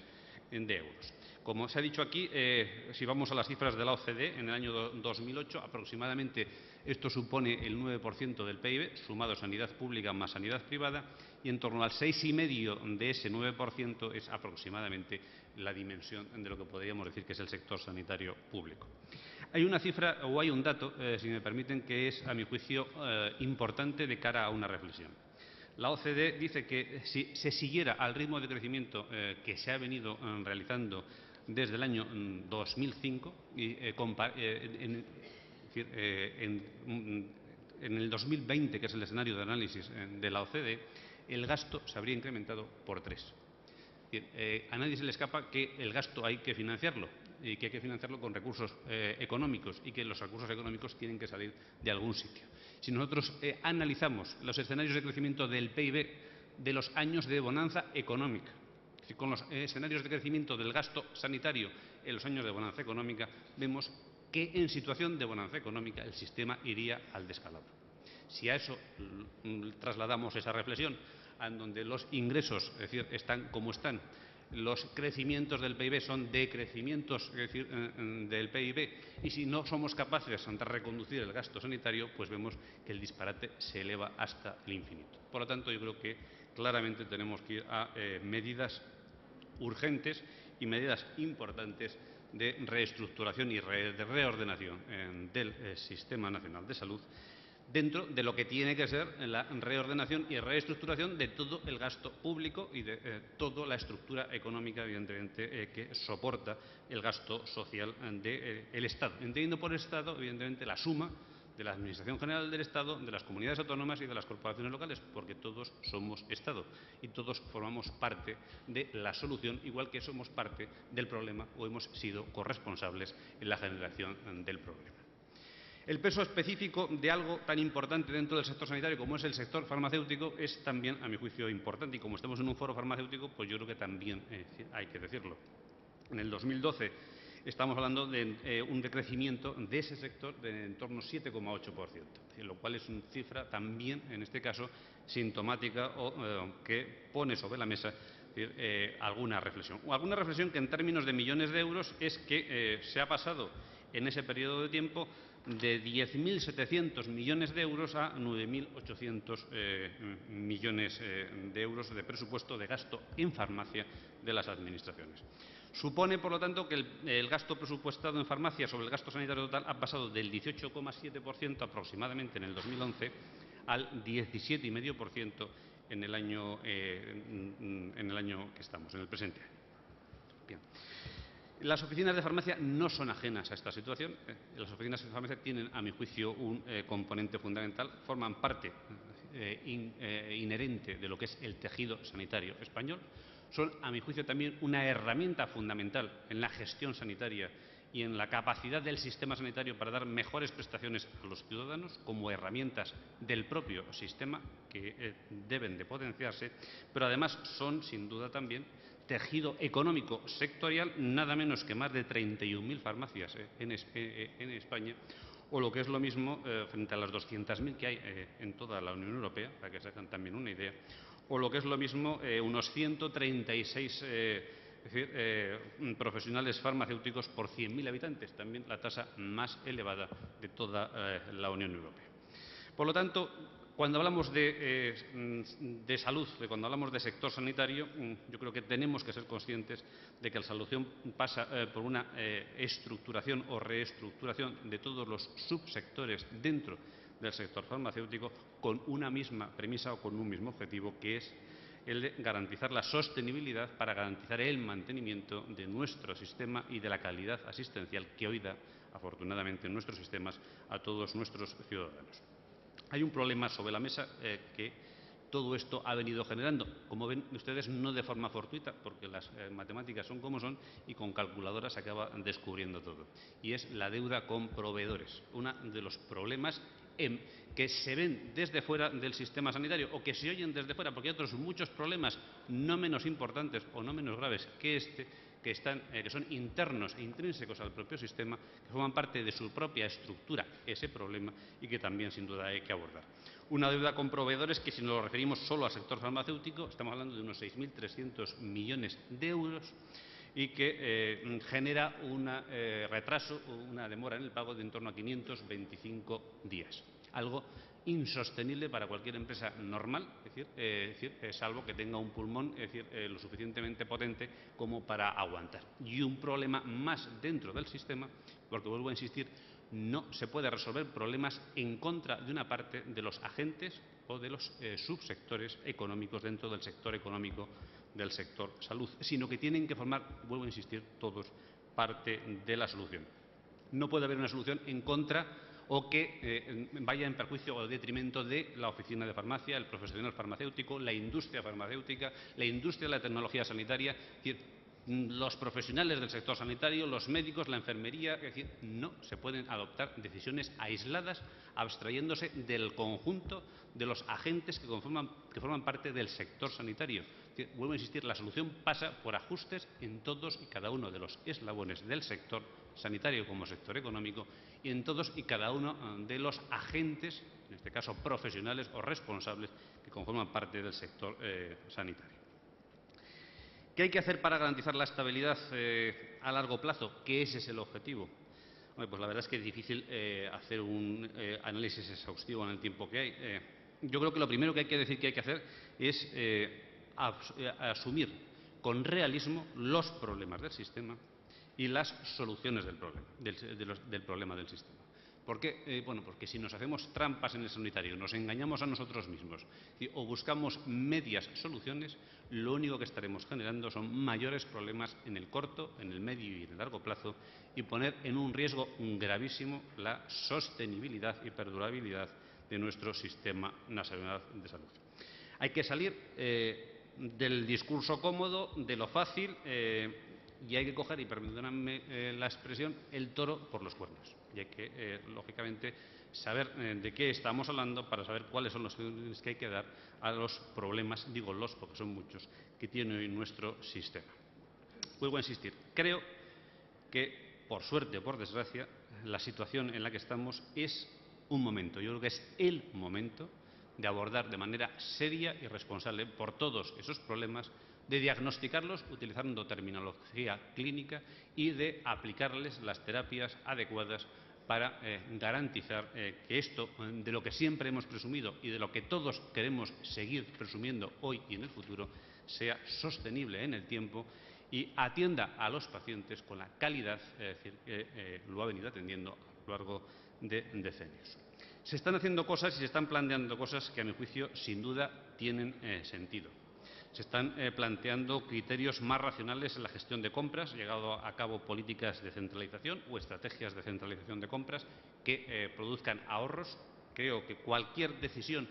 de euros. Como se ha dicho aquí, si vamos a las cifras de la OCDE, en el año 2008 aproximadamente esto supone el 9% del PIB, sumado sanidad pública más sanidad privada, y en torno al 6,5% de ese 9% es aproximadamente la dimensión de lo que podríamos decir que es el sector sanitario público. Hay una cifra o hay un dato, si me permiten, que es, a mi juicio, importante de cara a una reflexión. La OCDE dice que si se siguiera al ritmo de crecimiento que se ha venido realizando desde el año 2005 y en el 2020, que es el escenario de análisis de la OCDE, el gasto se habría incrementado por 3. A nadie se le escapa que el gasto hay que financiarlo y que hay que financiarlo con recursos económicos y que los recursos económicos tienen que salir de algún sitio. Si nosotros analizamos los escenarios de crecimiento del PIB de los años de bonanza económica, con los escenarios de crecimiento del gasto sanitario en los años de bonanza económica, vemos que en situación de bonanza económica el sistema iría al descalabro. Si a eso trasladamos esa reflexión, en donde los ingresos, es decir, están como están, los crecimientos del PIB son decrecimientos, es decir, del PIB, y si no somos capaces de reconducir el gasto sanitario, pues vemos que el disparate se eleva hasta el infinito. Por lo tanto, yo creo que claramente tenemos que ir a medidas urgentes y medidas importantes de reestructuración y de reordenación del Sistema Nacional de Salud, dentro de lo que tiene que ser la reordenación y reestructuración de todo el gasto público y de toda la estructura económica, evidentemente, que soporta el gasto social del Estado. Entendiendo por Estado, evidentemente, la suma de la Administración General del Estado, de las comunidades autónomas y de las corporaciones locales, porque todos somos Estado y todos formamos parte de la solución, igual que somos parte del problema o hemos sido corresponsables en la generación del problema. El peso específico de algo tan importante dentro del sector sanitario como es el sector farmacéutico es también, a mi juicio, importante, y como estamos en un foro farmacéutico, pues yo creo que también hay que decirlo. En el 2012 estamos hablando de un decrecimiento de ese sector de en torno al 7,8%, lo cual es una cifra también, en este caso, sintomática o que pone sobre la mesa alguna reflexión. O alguna reflexión que en términos de millones de euros es que se ha pasado en ese periodo de tiempo de 10.700 millones de euros a 9.800 millones de euros de presupuesto de gasto en farmacia de las administraciones. Supone, por lo tanto, que el gasto presupuestado en farmacia sobre el gasto sanitario total ha pasado del 18,7% aproximadamente en el 2011 al 17,5% en el año que estamos, en el presente año. Bien. Las oficinas de farmacia no son ajenas a esta situación. Las oficinas de farmacia tienen, a mi juicio, un componente fundamental, forman parte inherente de lo que es el tejido sanitario español. Son, a mi juicio, también una herramienta fundamental en la gestión sanitaria y en la capacidad del sistema sanitario para dar mejores prestaciones a los ciudadanos como herramientas del propio sistema que deben de potenciarse, pero además son, sin duda también, tejido económico sectorial, nada menos que más de 31.000 farmacias en España, o lo que es lo mismo, frente a las 200.000 que hay en toda la Unión Europea, para que se hagan también una idea, o lo que es lo mismo, unos 136 profesionales farmacéuticos por 100.000 habitantes, también la tasa más elevada de toda la Unión Europea. Por lo tanto, cuando hablamos de salud, cuando hablamos de sector sanitario, yo creo que tenemos que ser conscientes de que la solución pasa por una estructuración o reestructuración de todos los subsectores dentro del sector farmacéutico con una misma premisa o con un mismo objetivo, que es el de garantizar la sostenibilidad para garantizar el mantenimiento de nuestro sistema y de la calidad asistencial que hoy da, afortunadamente, en nuestros sistemas a todos nuestros ciudadanos. Hay un problema sobre la mesa que todo esto ha venido generando, como ven ustedes, no de forma fortuita, porque las matemáticas son como son y con calculadoras se acaba descubriendo todo. Y es la deuda con proveedores, uno de los problemas que se ven desde fuera del sistema sanitario o que se oyen desde fuera, porque hay otros muchos problemas no menos importantes o no menos graves que este, que son internos e intrínsecos al propio sistema, que forman parte de su propia estructura, ese problema, y que también sin duda hay que abordar. Una deuda con proveedores que, si nos referimos solo al sector farmacéutico, estamos hablando de unos 6.300 millones de euros y que genera un retraso o una demora en el pago de en torno a 525 días. Algo insostenible para cualquier empresa normal, salvo que tenga un pulmón lo suficientemente potente como para aguantar. Y un problema más dentro del sistema, porque vuelvo a insistir, no se puede resolver problemas en contra de una parte de los agentes o de los subsectores económicos dentro del sector económico del sector salud, sino que tienen que formar, vuelvo a insistir, todos parte de la solución. No puede haber una solución en contra o que vaya en perjuicio o detrimento de la oficina de farmacia, el profesional farmacéutico, la industria farmacéutica, la industria de la tecnología sanitaria, es decir, los profesionales del sector sanitario, los médicos, la enfermería. Es decir, no se pueden adoptar decisiones aisladas, abstrayéndose del conjunto de los agentes que forman parte del sector sanitario. Es decir, vuelvo a insistir, la solución pasa por ajustes en todos y cada uno de los eslabones del sector sanitario como sector económico y en todos y cada uno de los agentes, en este caso profesionales o responsables, que conforman parte del sector sanitario. ¿Qué hay que hacer para garantizar la estabilidad a largo plazo? Que ese es el objetivo. Pues la verdad es que es difícil hacer un análisis exhaustivo en el tiempo que hay. Yo creo que lo primero que hay que decir que hay que hacer es asumir con realismo los problemas del sistema y las soluciones del problema del sistema. ¿Por qué? Bueno, porque si nos hacemos trampas en el sanitario, nos engañamos a nosotros mismos o buscamos medias soluciones, lo único que estaremos generando son mayores problemas en el corto, en el medio y en el largo plazo y poner en un riesgo gravísimo la sostenibilidad y perdurabilidad de nuestro sistema nacional de salud. Hay que salir del discurso cómodo, de lo fácil, y hay que coger, y perdónenme la expresión, el toro por los cuernos. Y hay que, lógicamente, saber de qué estamos hablando para saber cuáles son los soluciones que hay que dar a los problemas, digo los porque son muchos, que tiene hoy nuestro sistema. Vuelvo a insistir, creo que, por suerte o por desgracia, la situación en la que estamos es un momento, yo creo que es el momento de abordar de manera seria y responsable por todos esos problemas, de diagnosticarlos utilizando terminología clínica y de aplicarles las terapias adecuadas para garantizar que esto, de lo que siempre hemos presumido y de lo que todos queremos seguir presumiendo hoy y en el futuro, sea sostenible en el tiempo y atienda a los pacientes con la calidad que lo ha venido atendiendo a lo largo de decenios. Se están haciendo cosas y se están planteando cosas que, a mi juicio, sin duda tienen sentido. Se están planteando criterios más racionales en la gestión de compras, llegado a cabo políticas de centralización o estrategias de centralización de compras que produzcan ahorros. Creo que cualquier decisión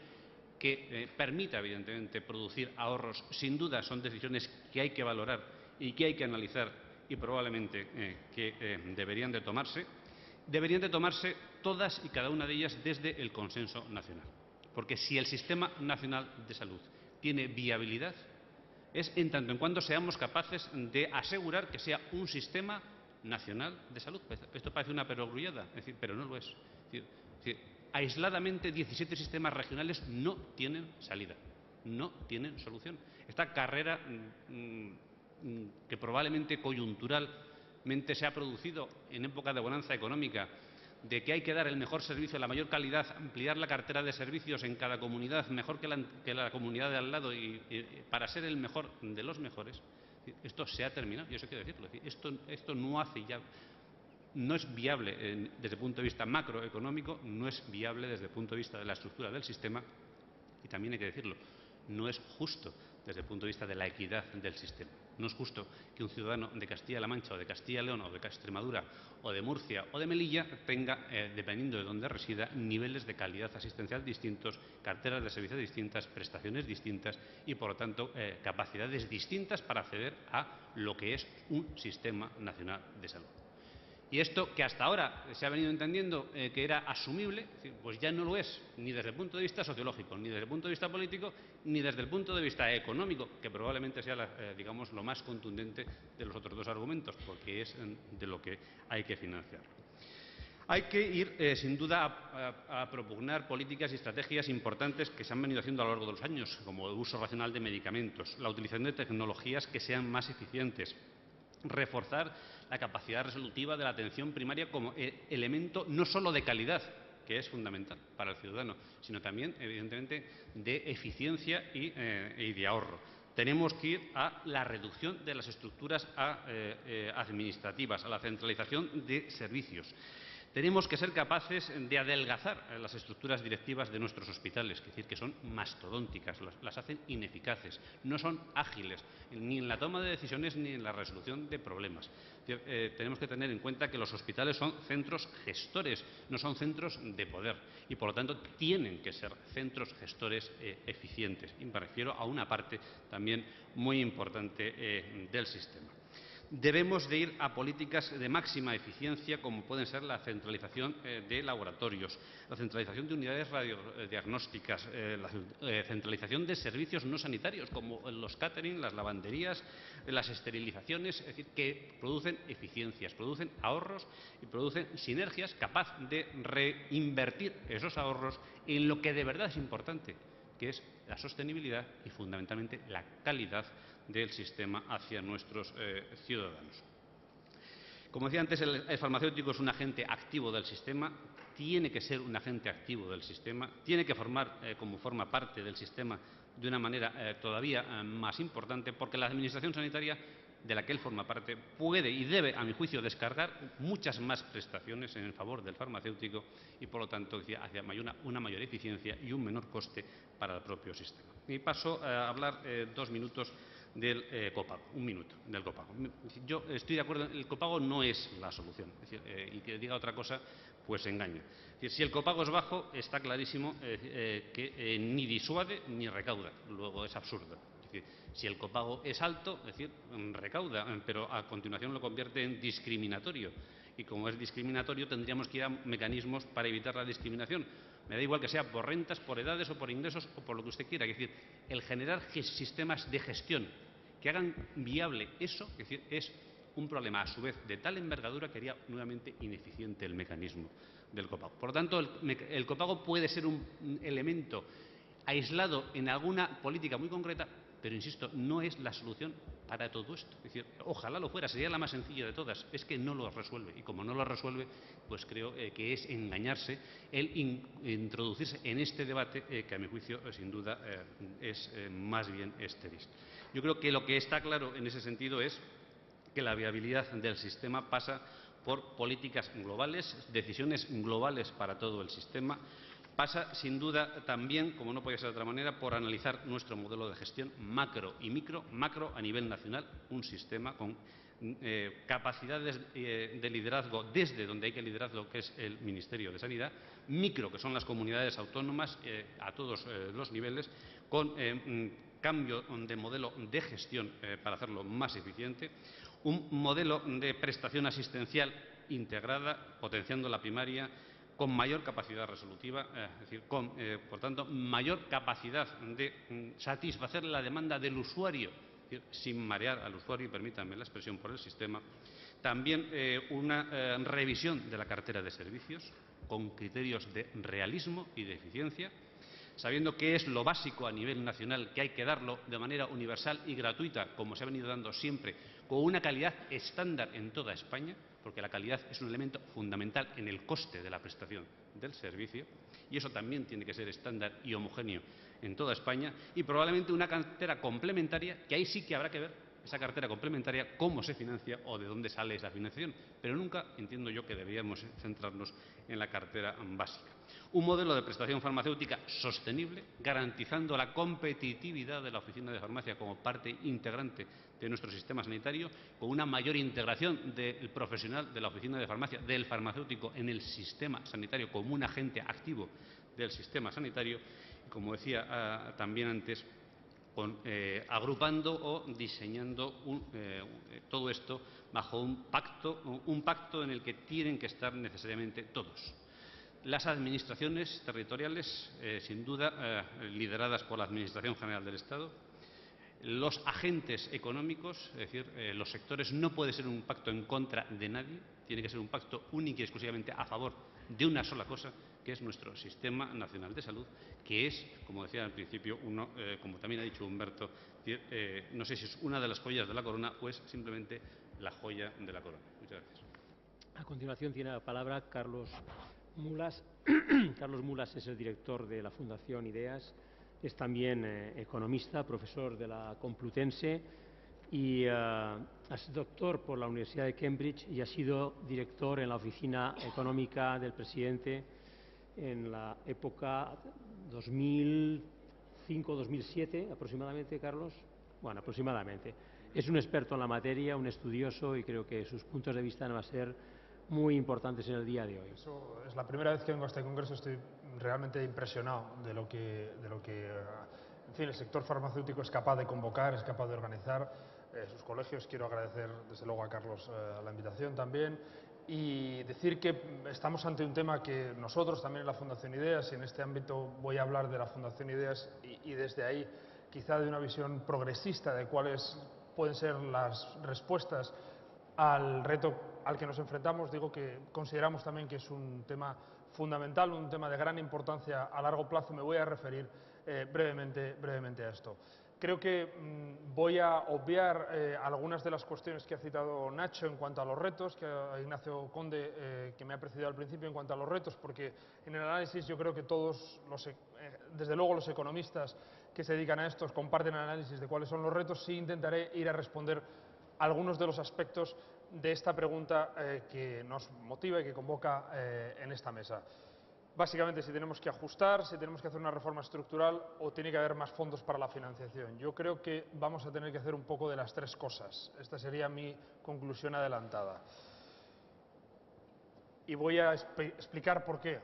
que permita, evidentemente, producir ahorros, sin duda son decisiones que hay que valorar y que hay que analizar y probablemente que deberían de tomarse. Deberían de tomarse todas y cada una de ellas desde el consenso nacional. Porque si el Sistema Nacional de Salud tiene viabilidad, es en tanto en cuanto seamos capaces de asegurar que sea un sistema nacional de salud. Esto parece una perogrullada, pero no lo es. Es decir, aisladamente 17 sistemas regionales no tienen salida, no tienen solución. Esta carrera que probablemente coyunturalmente se ha producido en época de bonanza económica, de que hay que dar el mejor servicio, la mayor calidad, ampliar la cartera de servicios en cada comunidad, mejor que la comunidad de al lado, y para ser el mejor de los mejores, esto se ha terminado, y eso quiero decirlo. Esto no es viable desde el punto de vista macroeconómico, no es viable desde el punto de vista de la estructura del sistema, y también hay que decirlo, no es justo desde el punto de vista de la equidad del sistema. No es justo que un ciudadano de Castilla-La Mancha o de Castilla y León o de Extremadura o de Murcia o de Melilla tenga, dependiendo de dónde resida, niveles de calidad asistencial distintos, carteras de servicios distintas, prestaciones distintas y, por lo tanto, capacidades distintas para acceder a lo que es un sistema nacional de salud. Y esto, que hasta ahora se ha venido entendiendo que era asumible, pues ya no lo es, ni desde el punto de vista sociológico, ni desde el punto de vista político, ni desde el punto de vista económico, que probablemente sea, digamos, lo más contundente de los otros dos argumentos, porque es de lo que hay que financiar. Hay que ir, sin duda, a propugnar políticas y estrategias importantes que se han venido haciendo a lo largo de los años, como el uso racional de medicamentos, la utilización de tecnologías que sean más eficientes, reforzar la capacidad resolutiva de la atención primaria como elemento no solo de calidad, que es fundamental para el ciudadano, sino también, evidentemente, de eficiencia y de ahorro. Tenemos que ir a la reducción de las estructuras administrativas, a la centralización de servicios. Tenemos que ser capaces de adelgazar las estructuras directivas de nuestros hospitales, es decir, que son mastodónticas, las hacen ineficaces, no son ágiles ni en la toma de decisiones ni en la resolución de problemas. Tenemos que tener en cuenta que los hospitales son centros gestores, no son centros de poder y, por lo tanto, tienen que ser centros gestores eficientes. Y me refiero a una parte también muy importante del sistema. Debemos de ir a políticas de máxima eficiencia, como pueden ser la centralización de laboratorios, la centralización de unidades radiodiagnósticas, la centralización de servicios no sanitarios, como los catering, las lavanderías, las esterilizaciones, es decir, que producen eficiencias, producen ahorros y producen sinergias capaz de reinvertir esos ahorros en lo que de verdad es importante, que es la sostenibilidad y, fundamentalmente, la calidad del sistema hacia nuestros ciudadanos. Como decía antes, el farmacéutico es un agente activo del sistema, tiene que ser un agente activo del sistema, tiene que formar, como forma parte del sistema, de una manera todavía más importante, porque la Administración sanitaria de la que él forma parte puede y debe, a mi juicio, descargar muchas más prestaciones en favor del farmacéutico y, por lo tanto, hacia una mayor eficiencia y un menor coste para el propio sistema. Y paso a hablar 2 minutos del copago, 1 minuto del copago. Yo estoy de acuerdo, el copago no es la solución, es decir, y que diga otra cosa pues engaña. Es decir, si el copago es bajo, está clarísimo que ni disuade ni recauda, luego es absurdo. Es decir, si el copago es alto, es decir, recauda, pero a continuación lo convierte en discriminatorio. Y como es discriminatorio, tendríamos que ir a mecanismos para evitar la discriminación. Me da igual que sea por rentas, por edades o por ingresos o por lo que usted quiera. Es decir, el generar sistemas de gestión que hagan viable eso, es decir, es un problema a su vez de tal envergadura que haría nuevamente ineficiente el mecanismo del copago. Por lo tanto, el copago puede ser un elemento aislado en alguna política muy concreta, pero insisto, no es la solución para todo esto. Es decir, ojalá lo fuera, sería la más sencilla de todas, es que no lo resuelve. Y como no lo resuelve, pues creo que es engañarse el introducirse en este debate que a mi juicio sin duda es más bien estéril. Yo creo que lo que está claro en ese sentido es que la viabilidad del sistema pasa por políticas globales, decisiones globales para todo el sistema. Pasa, sin duda, también, como no puede ser de otra manera, por analizar nuestro modelo de gestión macro y micro. Macro a nivel nacional, un sistema con capacidades de liderazgo desde donde hay que liderazgo, que es el Ministerio de Sanidad. Micro, que son las comunidades autónomas a todos los niveles, con cambio de modelo de gestión para hacerlo más eficiente. Un modelo de prestación asistencial integrada, potenciando la primaria, con mayor capacidad resolutiva, es decir, con, por tanto, mayor capacidad de satisfacer la demanda del usuario, es decir, sin marear al usuario, y permítanme la expresión, por el sistema. También una revisión de la cartera de servicios con criterios de realismo y de eficiencia, sabiendo que es lo básico a nivel nacional, que hay que darlo de manera universal y gratuita, como se ha venido dando siempre, con una calidad estándar en toda España, porque la calidad es un elemento fundamental en el coste de la prestación del servicio, y eso también tiene que ser estándar y homogéneo en toda España, y probablemente una cartera complementaria, que ahí sí que habrá que ver esa cartera complementaria, cómo se financia o de dónde sale esa financiación. Pero nunca entiendo yo que deberíamos centrarnos en la cartera básica. Un modelo de prestación farmacéutica sostenible, garantizando la competitividad de la oficina de farmacia como parte integrante de nuestro sistema sanitario, con una mayor integración del profesional de la oficina de farmacia, del farmacéutico, en el sistema sanitario como un agente activo del sistema sanitario, y como decía también antes, agrupando o diseñando todo esto bajo un pacto en el que tienen que estar necesariamente todos. Las administraciones territoriales, sin duda, lideradas por la Administración General del Estado, los agentes económicos, es decir, los sectores, no puede ser un pacto en contra de nadie, tiene que ser un pacto único y exclusivamente a favor de una sola cosa, que es nuestro Sistema Nacional de Salud, que es, como decía al principio, como también ha dicho Humberto, no sé si es una de las joyas de la corona o es simplemente la joya de la corona. Muchas gracias. A continuación tiene la palabra Carlos Mulas. Carlos Mulas es el director de la Fundación Ideas, es también economista, profesor de la Complutense y es doctor por la Universidad de Cambridge y ha sido director en la oficina económica del presidente en la época 2005-2007 aproximadamente, Carlos. Bueno, aproximadamente. Es un experto en la materia, un estudioso, y creo que sus puntos de vista van a ser muy importantes en el día de hoy. Eso es la primera vez que vengo a este congreso, estoy realmente impresionado de lo que en fin, el sector farmacéutico es capaz de convocar, es capaz de organizar. Sus colegios, quiero agradecer desde luego a Carlos la invitación también, y decir que estamos ante un tema que nosotros también en la Fundación Ideas, y en este ámbito voy a hablar de la Fundación Ideas y desde ahí quizá de una visión progresista de cuáles pueden ser las respuestas al reto al que nos enfrentamos. Digo que consideramos también que es un tema fundamental, un tema de gran importancia a largo plazo. Me voy a referir brevemente a esto. Creo que voy a obviar algunas de las cuestiones que ha citado Nacho en cuanto a los retos, que Ignacio Conde, que me ha precedido al principio, en cuanto a los retos, porque en el análisis yo creo que todos, desde luego los economistas que se dedican a esto, comparten el análisis de cuáles son los retos. Sí intentaré ir a responder algunos de los aspectos de esta pregunta que nos motiva y que convoca en esta mesa. Básicamente, si tenemos que ajustar, si tenemos que hacer una reforma estructural o tiene que haber más fondos para la financiación. Yo creo que vamos a tener que hacer un poco de las tres cosas. Esta sería mi conclusión adelantada. Y voy a explicar por qué.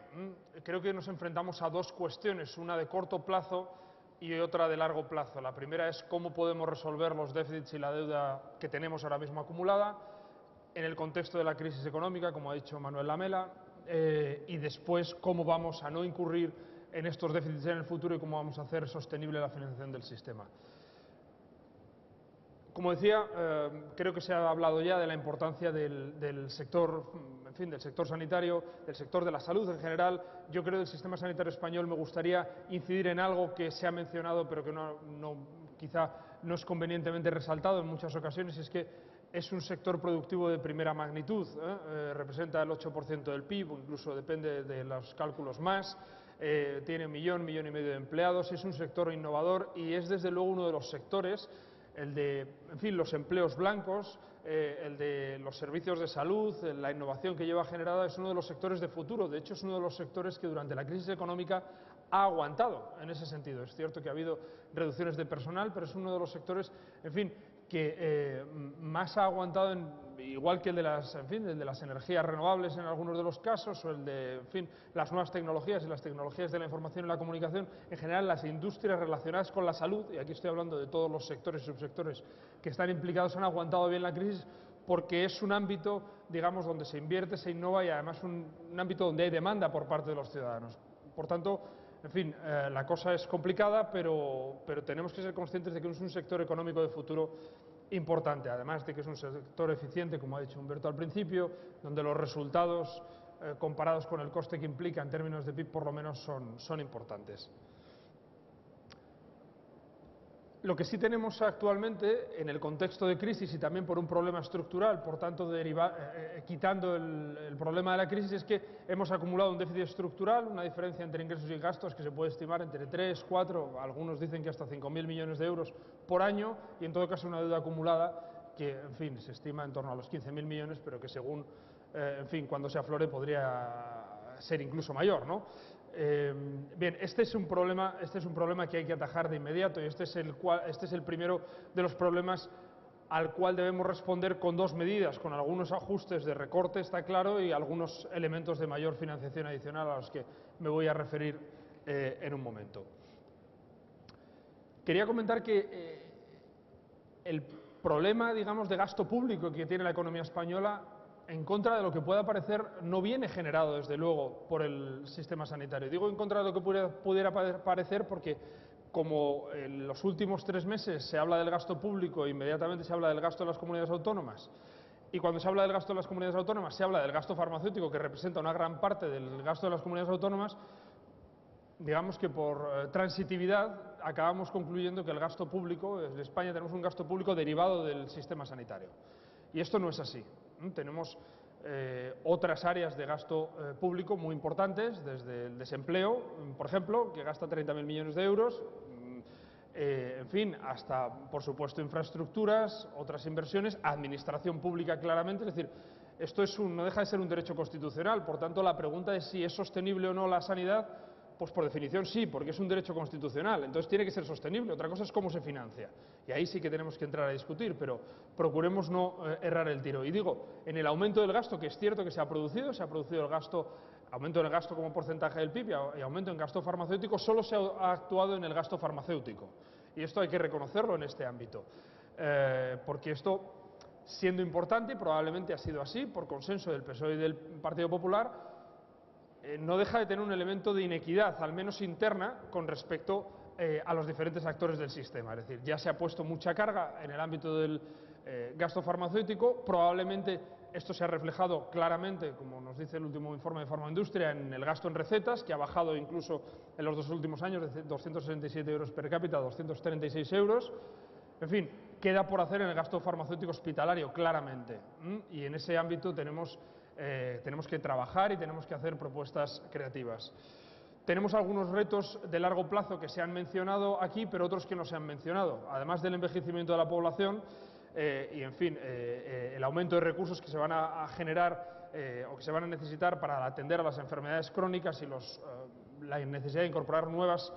Creo que nos enfrentamos a dos cuestiones, una de corto plazo y otra de largo plazo. La primera es cómo podemos resolver los déficits y la deuda que tenemos ahora mismo acumulada en el contexto de la crisis económica, como ha dicho Manuel Lamela, y después cómo vamos a no incurrir en estos déficits en el futuro y cómo vamos a hacer sostenible la financiación del sistema. Como decía, creo que se ha hablado ya de la importancia del sector, en fin, del sector sanitario, del sector de la salud en general. Yo creo que el sistema sanitario español, me gustaría incidir en algo que se ha mencionado pero que quizá no es convenientemente resaltado en muchas ocasiones, y es que es un sector productivo de primera magnitud, representa el 8% del PIB, o incluso depende de los cálculos más, tiene 1,5 millones de empleados, es un sector innovador y es desde luego uno de los sectores, el de, en fin, los empleos blancos, el de los servicios de salud, la innovación que lleva generada, es uno de los sectores de futuro. De hecho, es uno de los sectores que durante la crisis económica ha aguantado en ese sentido. Es cierto que ha habido reducciones de personal, pero es uno de los sectores, en fin, que más ha aguantado, igual que el de las energías renovables en algunos de los casos, o el de, en fin, las nuevas tecnologías y las tecnologías de la información y la comunicación. En general, las industrias relacionadas con la salud, y aquí estoy hablando de todos los sectores y subsectores que están implicados, han aguantado bien la crisis, porque es un ámbito, digamos, donde se invierte, se innova, y además un ámbito donde hay demanda por parte de los ciudadanos. Por tanto, en fin, la cosa es complicada, pero tenemos que ser conscientes de que es un sector económico de futuro importante, además de que es un sector eficiente, como ha dicho Humberto al principio, donde los resultados comparados con el coste que implica en términos de PIB por lo menos son importantes. Lo que sí tenemos actualmente, en el contexto de crisis y también por un problema estructural, por tanto, quitando el problema de la crisis, es que hemos acumulado un déficit estructural, una diferencia entre ingresos y gastos que se puede estimar entre 3, 4, algunos dicen que hasta 5.000 millones de euros por año, y en todo caso una deuda acumulada que, en fin, se estima en torno a los 15.000 millones, pero que según, en fin, cuando se aflore podría ser incluso mayor, ¿no? Bien, este es un problema que hay que atajar de inmediato, y este es el primero de los problemas al cual debemos responder con dos medidas, con algunos ajustes de recorte, está claro, y algunos elementos de mayor financiación adicional a los que me voy a referir en un momento. Quería comentar que el problema, digamos, de gasto público que tiene la economía española, en contra de lo que pueda parecer, no viene generado, desde luego, por el sistema sanitario. Digo en contra de lo que pudiera parecer porque, como en los últimos 3 meses se habla del gasto público, inmediatamente se habla del gasto de las comunidades autónomas, y cuando se habla del gasto de las comunidades autónomas se habla del gasto farmacéutico, que representa una gran parte del gasto de las comunidades autónomas, digamos que por transitividad acabamos concluyendo que el gasto público, en España tenemos un gasto público derivado del sistema sanitario. Y esto no es así. Tenemos otras áreas de gasto público muy importantes, desde el desempleo, por ejemplo, que gasta 30.000 millones de euros, en fin, hasta, por supuesto, infraestructuras, otras inversiones, administración pública claramente, es decir, esto no deja de ser un derecho constitucional, por tanto, la pregunta es si es sostenible o no la sanidad. Pues por definición sí, porque es un derecho constitucional, entonces tiene que ser sostenible. Otra cosa es cómo se financia, y ahí sí que tenemos que entrar a discutir, pero procuremos no errar el tiro. Y digo, en el aumento del gasto, que es cierto que se ha producido el gasto, aumento del gasto como porcentaje del PIB y aumento en gasto farmacéutico, solo se ha actuado en el gasto farmacéutico, y esto hay que reconocerlo en este ámbito, porque esto, siendo importante, y probablemente ha sido así, por consenso del PSOE y del Partido Popular, no deja de tener un elemento de inequidad, al menos interna, con respecto a los diferentes actores del sistema. Es decir, ya se ha puesto mucha carga en el ámbito del gasto farmacéutico, probablemente esto se ha reflejado claramente, como nos dice el último informe de Farmaindustria, en el gasto en recetas, que ha bajado incluso en los 2 últimos años de 267 euros per cápita a 236 euros. En fin, queda por hacer en el gasto farmacéutico hospitalario, claramente, y en ese ámbito tenemos que trabajar y tenemos que hacer propuestas creativas. Tenemos algunos retos de largo plazo que se han mencionado aquí, pero otros que no se han mencionado. Además del envejecimiento de la población y, en fin, el aumento de recursos que se van a generar o que se van a necesitar para atender a las enfermedades crónicas y la necesidad de incorporar nuevos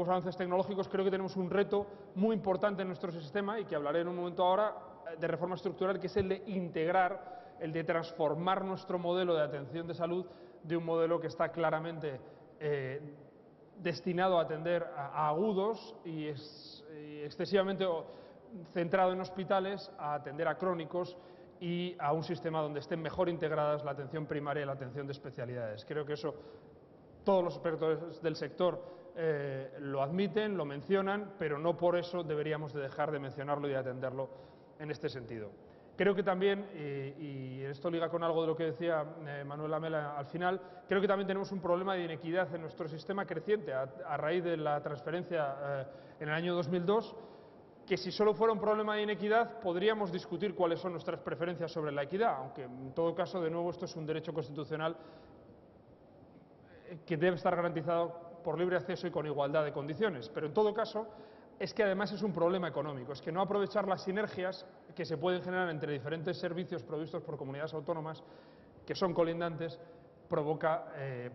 avances tecnológicos, creo que tenemos un reto muy importante en nuestro sistema, y que hablaré en un momento ahora, de reforma estructural, que es el de integrar, el de transformar nuestro modelo de atención de salud de un modelo que está claramente destinado a atender a agudos y excesivamente centrado en hospitales, a atender a crónicos, y a un sistema donde estén mejor integradas la atención primaria y la atención de especialidades. Creo que eso todos los expertos del sector lo admiten, lo mencionan, pero no por eso deberíamos de dejar de mencionarlo y de atenderlo en este sentido. Creo que también, y esto liga con algo de lo que decía Manuel Lamela al final, creo que también tenemos un problema de inequidad en nuestro sistema creciente a raíz de la transferencia en el año 2002, que si solo fuera un problema de inequidad podríamos discutir cuáles son nuestras preferencias sobre la equidad, aunque en todo caso, de nuevo, esto es un derecho constitucional que debe estar garantizado por libre acceso y con igualdad de condiciones. Pero en todo caso, es que además es un problema económico, es que no aprovechar las sinergias que se pueden generar entre diferentes servicios provistos por comunidades autónomas que son colindantes provoca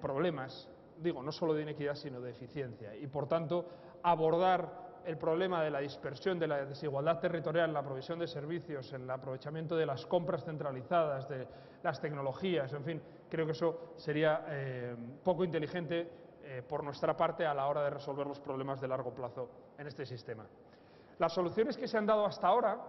problemas, digo, no solo de inequidad, sino de eficiencia. Y por tanto, abordar el problema de la dispersión, de la desigualdad territorial en la provisión de servicios, en el aprovechamiento de las compras centralizadas, de las tecnologías, en fin, creo que eso sería poco inteligente por nuestra parte a la hora de resolver los problemas de largo plazo en este sistema. Las soluciones que se han dado hasta ahora,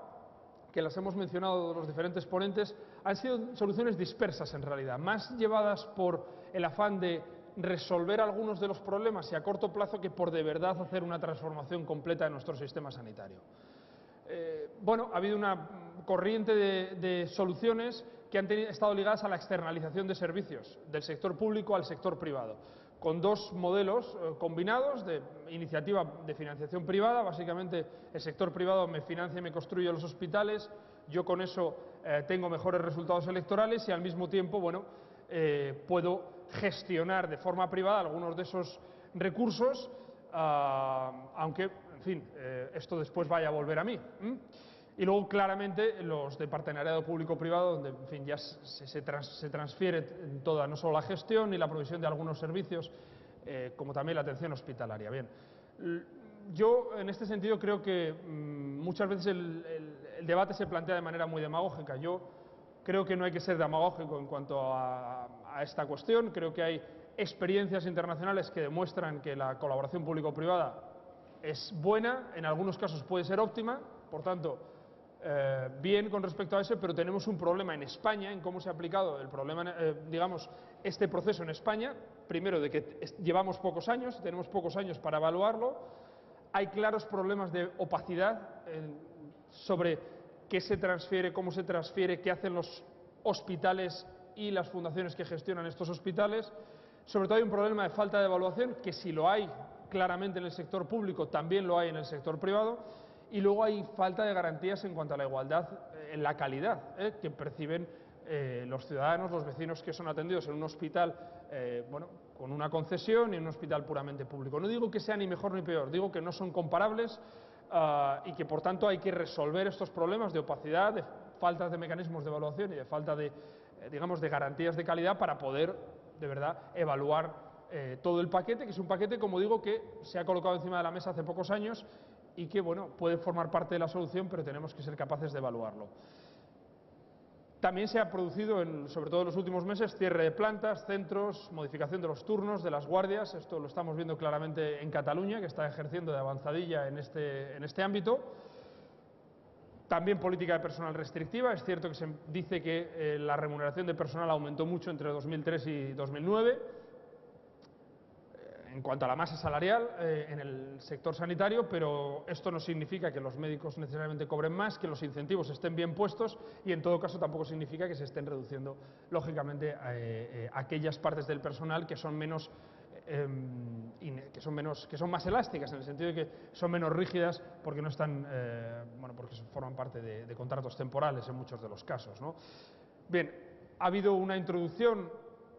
que las hemos mencionado los diferentes ponentes, han sido soluciones dispersas en realidad, más llevadas por el afán de resolver algunos de los problemas y a corto plazo que por de verdad hacer una transformación completa de nuestro sistema sanitario. Bueno, ha habido una corriente de soluciones que han estado ligadas a la externalización de servicios del sector público al sector privado. con dos modelos combinados de iniciativa de financiación privada. Básicamente el sector privado me financia y me construye los hospitales, yo con eso tengo mejores resultados electorales y al mismo tiempo, bueno, puedo gestionar de forma privada algunos de esos recursos, aunque, en fin, esto después vaya a volver a mí. Y luego, claramente, los de partenariado público-privado, donde, en fin, ya se transfiere toda, no solo la gestión y la provisión de algunos servicios, como también la atención hospitalaria. Bien, yo, en este sentido, creo que muchas veces el debate se plantea de manera muy demagógica. Yo creo que no hay que ser demagógico en cuanto a esta cuestión. Creo que hay experiencias internacionales que demuestran que la colaboración público-privada es buena, en algunos casos puede ser óptima, por tanto, bien con respecto a eso, pero tenemos un problema en España, en cómo se ha aplicado el problema, digamos, este proceso en España. Primero, de que llevamos pocos años, tenemos pocos años para evaluarlo. Hay claros problemas de opacidad sobre qué se transfiere, cómo se transfiere, qué hacen los hospitales y las fundaciones que gestionan estos hospitales. Sobre todo hay un problema de falta de evaluación, que si lo hay claramente en el sector público, también lo hay en el sector privado. Y luego hay falta de garantías en cuanto a la igualdad en la calidad que perciben los ciudadanos, los vecinos que son atendidos en un hospital bueno, con una concesión y en un hospital puramente público. No digo que sea ni mejor ni peor, digo que no son comparables y que por tanto hay que resolver estos problemas de opacidad, de falta de mecanismos de evaluación y de falta de, digamos, de garantías de calidad para poder, de verdad, evaluar todo el paquete, que es un paquete, como digo, que se ha colocado encima de la mesa hace pocos años y que, bueno, puede formar parte de la solución, pero tenemos que ser capaces de evaluarlo. También se ha producido, sobre todo en los últimos meses, cierre de plantas, centros, modificación de los turnos, de las guardias. Esto lo estamos viendo claramente en Cataluña, que está ejerciendo de avanzadilla en este ámbito. También política de personal restrictiva. Es cierto que se dice que la remuneración de personal aumentó mucho entre 2003 y 2009. En cuanto a la masa salarial en el sector sanitario, pero esto no significa que los médicos necesariamente cobren más, que los incentivos estén bien puestos y en todo caso tampoco significa que se estén reduciendo, lógicamente, aquellas partes del personal que son menos, que son más elásticas, en el sentido de que son menos rígidas porque no están, bueno, porque forman parte de contratos temporales en muchos de los casos, ¿no? Bien, ha habido una introducción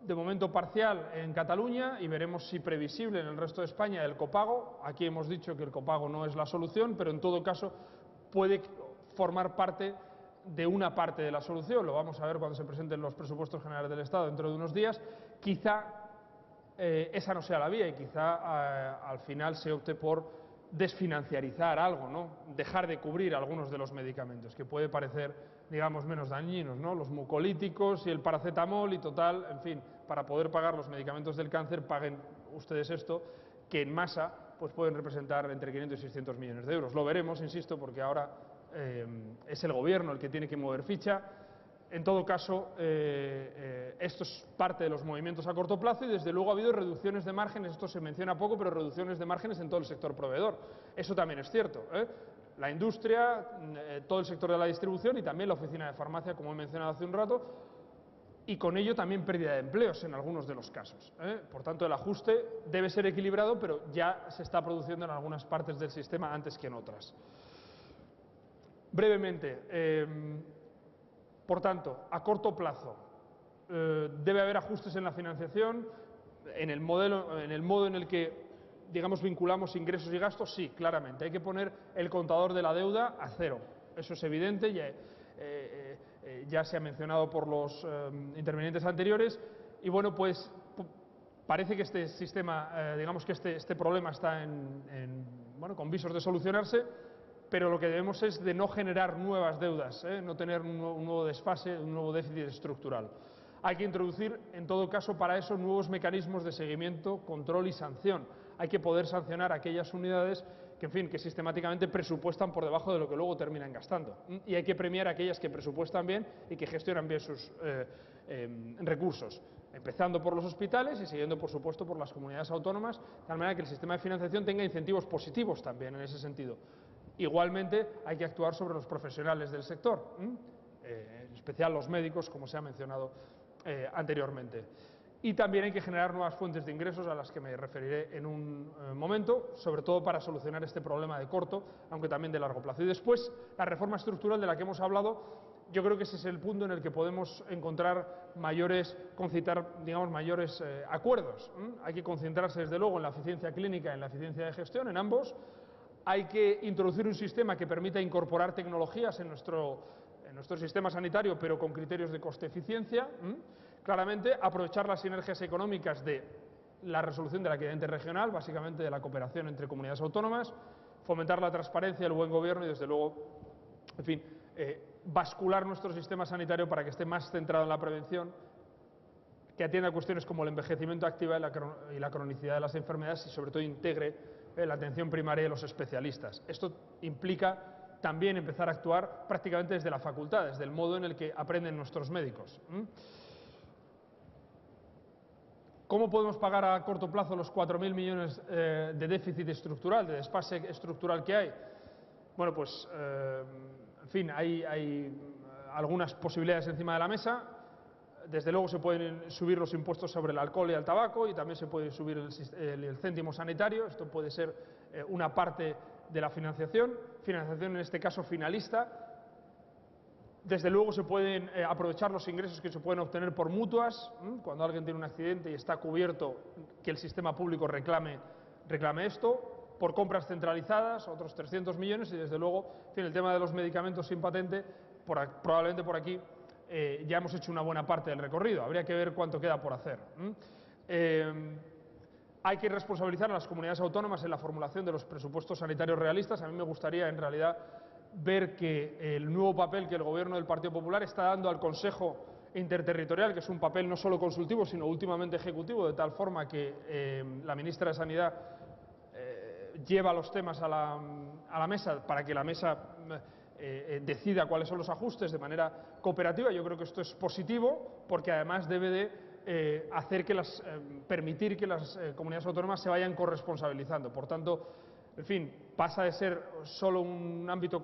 de momento parcial en Cataluña y veremos si previsible en el resto de España el copago. Aquí hemos dicho que el copago no es la solución, pero en todo caso puede formar parte de una parte de la solución. Lo vamos a ver cuando se presenten los presupuestos generales del Estado dentro de unos días. Quizá esa no sea la vía y quizá al final se opte por desfinanciarizar algo, ¿no? Dejar de cubrir algunos de los medicamentos, que puede parecer, digamos, menos dañinos, ¿no? Los mucolíticos y el paracetamol y total, en fin, para poder pagar los medicamentos del cáncer, paguen ustedes esto, que en masa pues pueden representar entre 500 y 600 millones de euros. Lo veremos, insisto, porque ahora es el Gobierno el que tiene que mover ficha. En todo caso, esto es parte de los movimientos a corto plazo y desde luego ha habido reducciones de márgenes, esto se menciona poco, pero reducciones de márgenes en todo el sector proveedor. Eso también es cierto, La industria, todo el sector de la distribución y también la oficina de farmacia, como he mencionado hace un rato, y con ello también pérdida de empleos en algunos de los casos. Por tanto, el ajuste debe ser equilibrado, pero ya se está produciendo en algunas partes del sistema antes que en otras. Brevemente, por tanto, a corto plazo debe haber ajustes en la financiación, en el modo en el que, digamos, vinculamos ingresos y gastos, sí, claramente. Hay que poner el contador de la deuda a cero. Eso es evidente, ya se ha mencionado por los intervinientes anteriores. Y bueno, pues parece que este sistema, digamos que este problema está bueno, con visos de solucionarse, pero lo que debemos es de no generar nuevas deudas, no tener un nuevo desfase, un nuevo déficit estructural. Hay que introducir, en todo caso, para eso nuevos mecanismos de seguimiento, control y sanción. Hay que poder sancionar aquellas unidades que, en fin, que sistemáticamente presupuestan por debajo de lo que luego terminan gastando. Y hay que premiar a aquellas que presupuestan bien y que gestionan bien sus recursos, empezando por los hospitales y siguiendo, por supuesto, por las comunidades autónomas, de tal manera que el sistema de financiación tenga incentivos positivos también en ese sentido. Igualmente, hay que actuar sobre los profesionales del sector, en especial los médicos, como se ha mencionado anteriormente. Y también hay que generar nuevas fuentes de ingresos a las que me referiré en un momento, sobre todo para solucionar este problema de corto, aunque también de largo plazo. Y después, la reforma estructural de la que hemos hablado, yo creo que ese es el punto en el que podemos encontrar concitar, digamos, mayores acuerdos. Hay que concentrarse, desde luego, en la eficiencia clínica y en la eficiencia de gestión, en ambos. Hay que introducir un sistema que permita incorporar tecnologías en nuestro sistema sanitario, pero con criterios de coste-eficiencia. Claramente, aprovechar las sinergias económicas de la resolución de la equidad interregional, básicamente de la cooperación entre comunidades autónomas, fomentar la transparencia, el buen gobierno y, desde luego, en fin, bascular nuestro sistema sanitario para que esté más centrado en la prevención, que atienda cuestiones como el envejecimiento activo y la cronicidad de las enfermedades y, sobre todo, integre la atención primaria de los especialistas. Esto implica también empezar a actuar prácticamente desde la facultad, desde el modo en el que aprenden nuestros médicos. ¿Cómo podemos pagar a corto plazo los 4.000 millones de déficit estructural, de desfase estructural que hay? Bueno, pues, en fin, hay algunas posibilidades encima de la mesa. Desde luego se pueden subir los impuestos sobre el alcohol y el tabaco y también se puede subir el céntimo sanitario. Esto puede ser una parte de la financiación en este caso finalista. Desde luego se pueden aprovechar los ingresos que se pueden obtener por mutuas, cuando alguien tiene un accidente y está cubierto, que el sistema público reclame esto, por compras centralizadas, otros 300 millones y desde luego, en fin, el tema de los medicamentos sin patente, probablemente por aquí ya hemos hecho una buena parte del recorrido, habría que ver cuánto queda por hacer. Hay que responsabilizar a las comunidades autónomas en la formulación de los presupuestos sanitarios realistas. A mí me gustaría, en realidad, ver que el nuevo papel que el Gobierno del Partido Popular está dando al Consejo Interterritorial, que es un papel no solo consultivo, sino últimamente ejecutivo, de tal forma que la ministra de Sanidad lleva los temas a la mesa para que la mesa decida cuáles son los ajustes de manera cooperativa. Yo creo que esto es positivo, porque además debe de permitir que las comunidades autónomas se vayan corresponsabilizando. Por tanto, en fin, pasa de ser solo un ámbito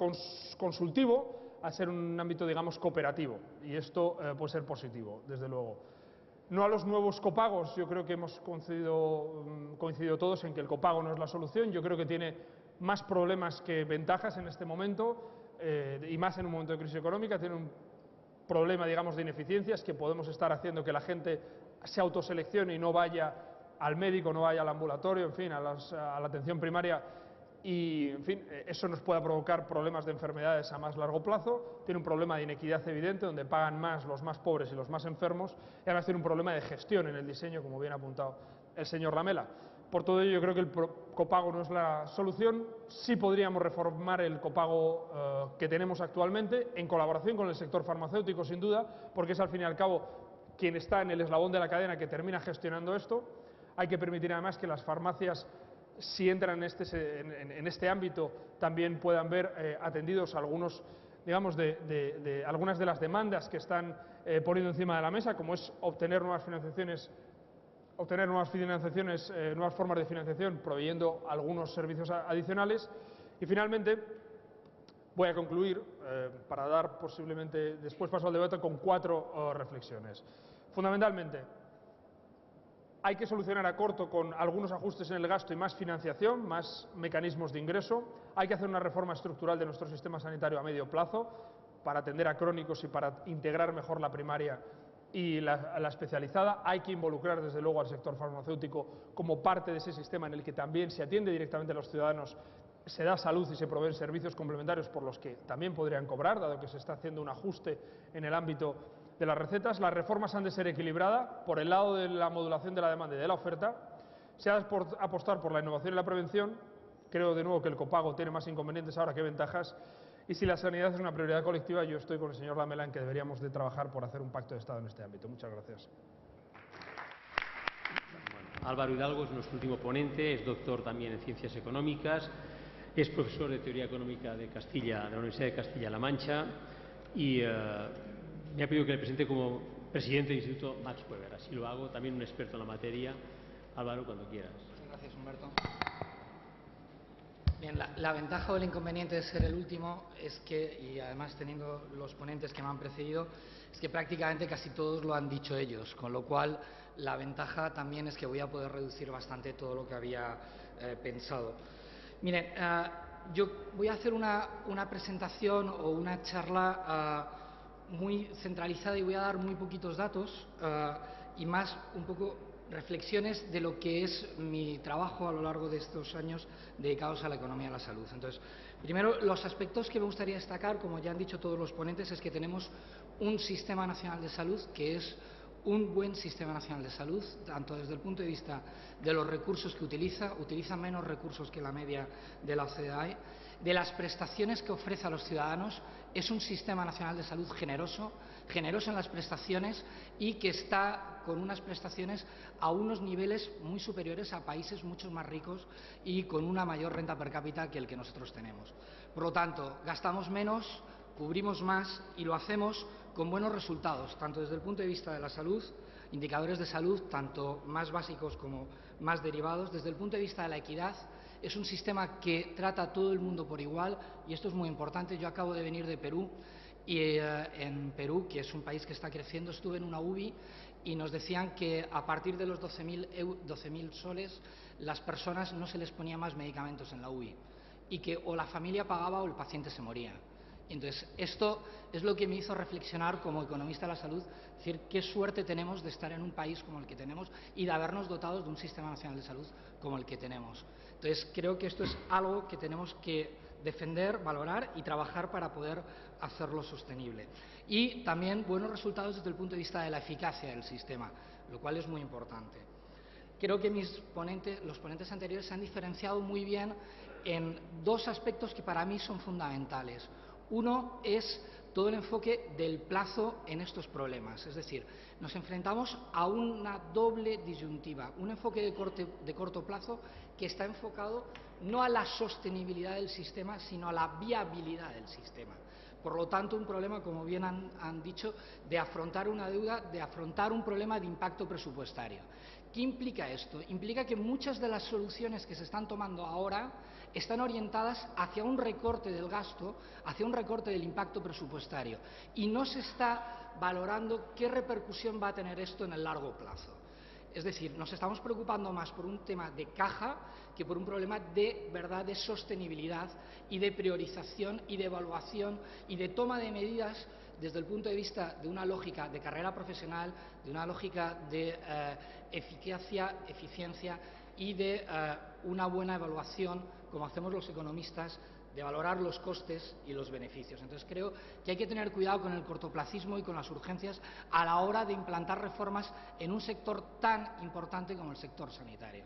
consultivo a ser un ámbito, digamos, cooperativo. Y esto puede ser positivo, desde luego. No a los nuevos copagos. Yo creo que hemos coincidido todos en que el copago no es la solución. Yo creo que tiene más problemas que ventajas en este momento, y más en un momento de crisis económica. Tiene un problema, digamos, de ineficiencias, que podemos estar haciendo que la gente se autoseleccione y no vaya al médico, no vaya al ambulatorio, en fin, a la atención primaria, y, en fin, eso nos puede provocar problemas de enfermedades a más largo plazo. Tiene un problema de inequidad evidente, donde pagan más los más pobres y los más enfermos, y además tiene un problema de gestión en el diseño, como bien ha apuntado el señor Lamela. Por todo ello, yo creo que el copago no es la solución. Sí podríamos reformar el copago que tenemos actualmente, en colaboración con el sector farmacéutico, sin duda, porque es, al fin y al cabo, quien está en el eslabón de la cadena que termina gestionando esto. Hay que permitir, además, que las farmacias, si entran en este ámbito, también puedan ver atendidos algunos, digamos, algunas de las demandas que están poniendo encima de la mesa, como es obtener nuevas financiaciones, nuevas formas de financiación, proveyendo algunos servicios adicionales. Y, finalmente, voy a concluir, para dar posiblemente después paso al debate, con 4 reflexiones. Fundamentalmente, hay que solucionar a corto con algunos ajustes en el gasto y más financiación, más mecanismos de ingreso. Hay que hacer una reforma estructural de nuestro sistema sanitario a medio plazo para atender a crónicos y para integrar mejor la primaria y la especializada. Hay que involucrar, desde luego, al sector farmacéutico como parte de ese sistema en el que también se atiende directamente a los ciudadanos, se da salud y se proveen servicios complementarios por los que también podrían cobrar, dado que se está haciendo un ajuste en el ámbito de las recetas. Las reformas han de ser equilibradas por el lado de la modulación de la demanda y de la oferta. Se ha de apostar por la innovación y la prevención. Creo, de nuevo, que el copago tiene más inconvenientes ahora que ventajas. Y si la sanidad es una prioridad colectiva, yo estoy con el señor Lamela en que deberíamos de trabajar por hacer un pacto de Estado en este ámbito. Muchas gracias. Álvaro Hidalgo es nuestro último ponente, es doctor también en Ciencias Económicas, es profesor de Teoría Económica de la Universidad de Castilla-La Mancha y me ha pedido que le presente como presidente del Instituto Max Weber. Así lo hago, también un experto en la materia. Álvaro, cuando quieras. Muchas gracias, Humberto. Bien, la ventaja o el inconveniente de ser el último es que, y además teniendo los ponentes que me han precedido, es que prácticamente casi todos lo han dicho ellos, con lo cual la ventaja también es que voy a poder reducir bastante todo lo que había pensado. Miren, yo voy a hacer una presentación o una charla muy centralizada y voy a dar muy poquitos datos y más un poco reflexiones de lo que es mi trabajo a lo largo de estos años dedicados a la economía de la salud. Entonces, primero, los aspectos que me gustaría destacar, como ya han dicho todos los ponentes, es que tenemos un sistema nacional de salud que es un buen sistema nacional de salud, tanto desde el punto de vista de los recursos que utiliza menos recursos que la media de la OCDE, de las prestaciones que ofrece a los ciudadanos. Es un sistema nacional de salud generoso en las prestaciones y que está con unas prestaciones a unos niveles muy superiores a países mucho más ricos y con una mayor renta per cápita que el que nosotros tenemos. Por lo tanto, gastamos menos, cubrimos más y lo hacemos con buenos resultados, tanto desde el punto de vista de la salud, indicadores de salud, tanto más básicos como más derivados. Desde el punto de vista de la equidad, es un sistema que trata a todo el mundo por igual y esto es muy importante. Yo acabo de venir de Perú y en Perú, que es un país que está creciendo, estuve en una UBI y nos decían que a partir de los 12.000 soles las personas no se les ponía más medicamentos en la UBI y que o la familia pagaba o el paciente se moría. Entonces, esto es lo que me hizo reflexionar como economista de la salud, es decir, qué suerte tenemos de estar en un país como el que tenemos y de habernos dotado de un sistema nacional de salud como el que tenemos. Entonces, creo que esto es algo que tenemos que defender, valorar y trabajar para poder hacerlo sostenible. Y también buenos resultados desde el punto de vista de la eficacia del sistema, lo cual es muy importante. Creo que los ponentes anteriores se han diferenciado muy bien en dos aspectos que para mí son fundamentales. Uno es todo el enfoque del plazo en estos problemas, es decir, nos enfrentamos a una doble disyuntiva, un enfoque de corto plazo que está enfocado no a la sostenibilidad del sistema, sino a la viabilidad del sistema. Por lo tanto, un problema, como bien han dicho, de afrontar una deuda, de afrontar un problema de impacto presupuestario. ¿Qué implica esto? Implica que muchas de las soluciones que se están tomando ahora están orientadas hacia un recorte del gasto, hacia un recorte del impacto presupuestario y no se está valorando qué repercusión va a tener esto en el largo plazo. Es decir, nos estamos preocupando más por un tema de caja que por un problema de verdad de sostenibilidad y de priorización y de evaluación y de toma de medidas desde el punto de vista de una lógica de carrera profesional, de una lógica de eficacia, eficiencia y de una buena evaluación, como hacemos los economistas, de valorar los costes y los beneficios. Entonces creo que hay que tener cuidado con el cortoplacismo y con las urgencias a la hora de implantar reformas en un sector tan importante como el sector sanitario.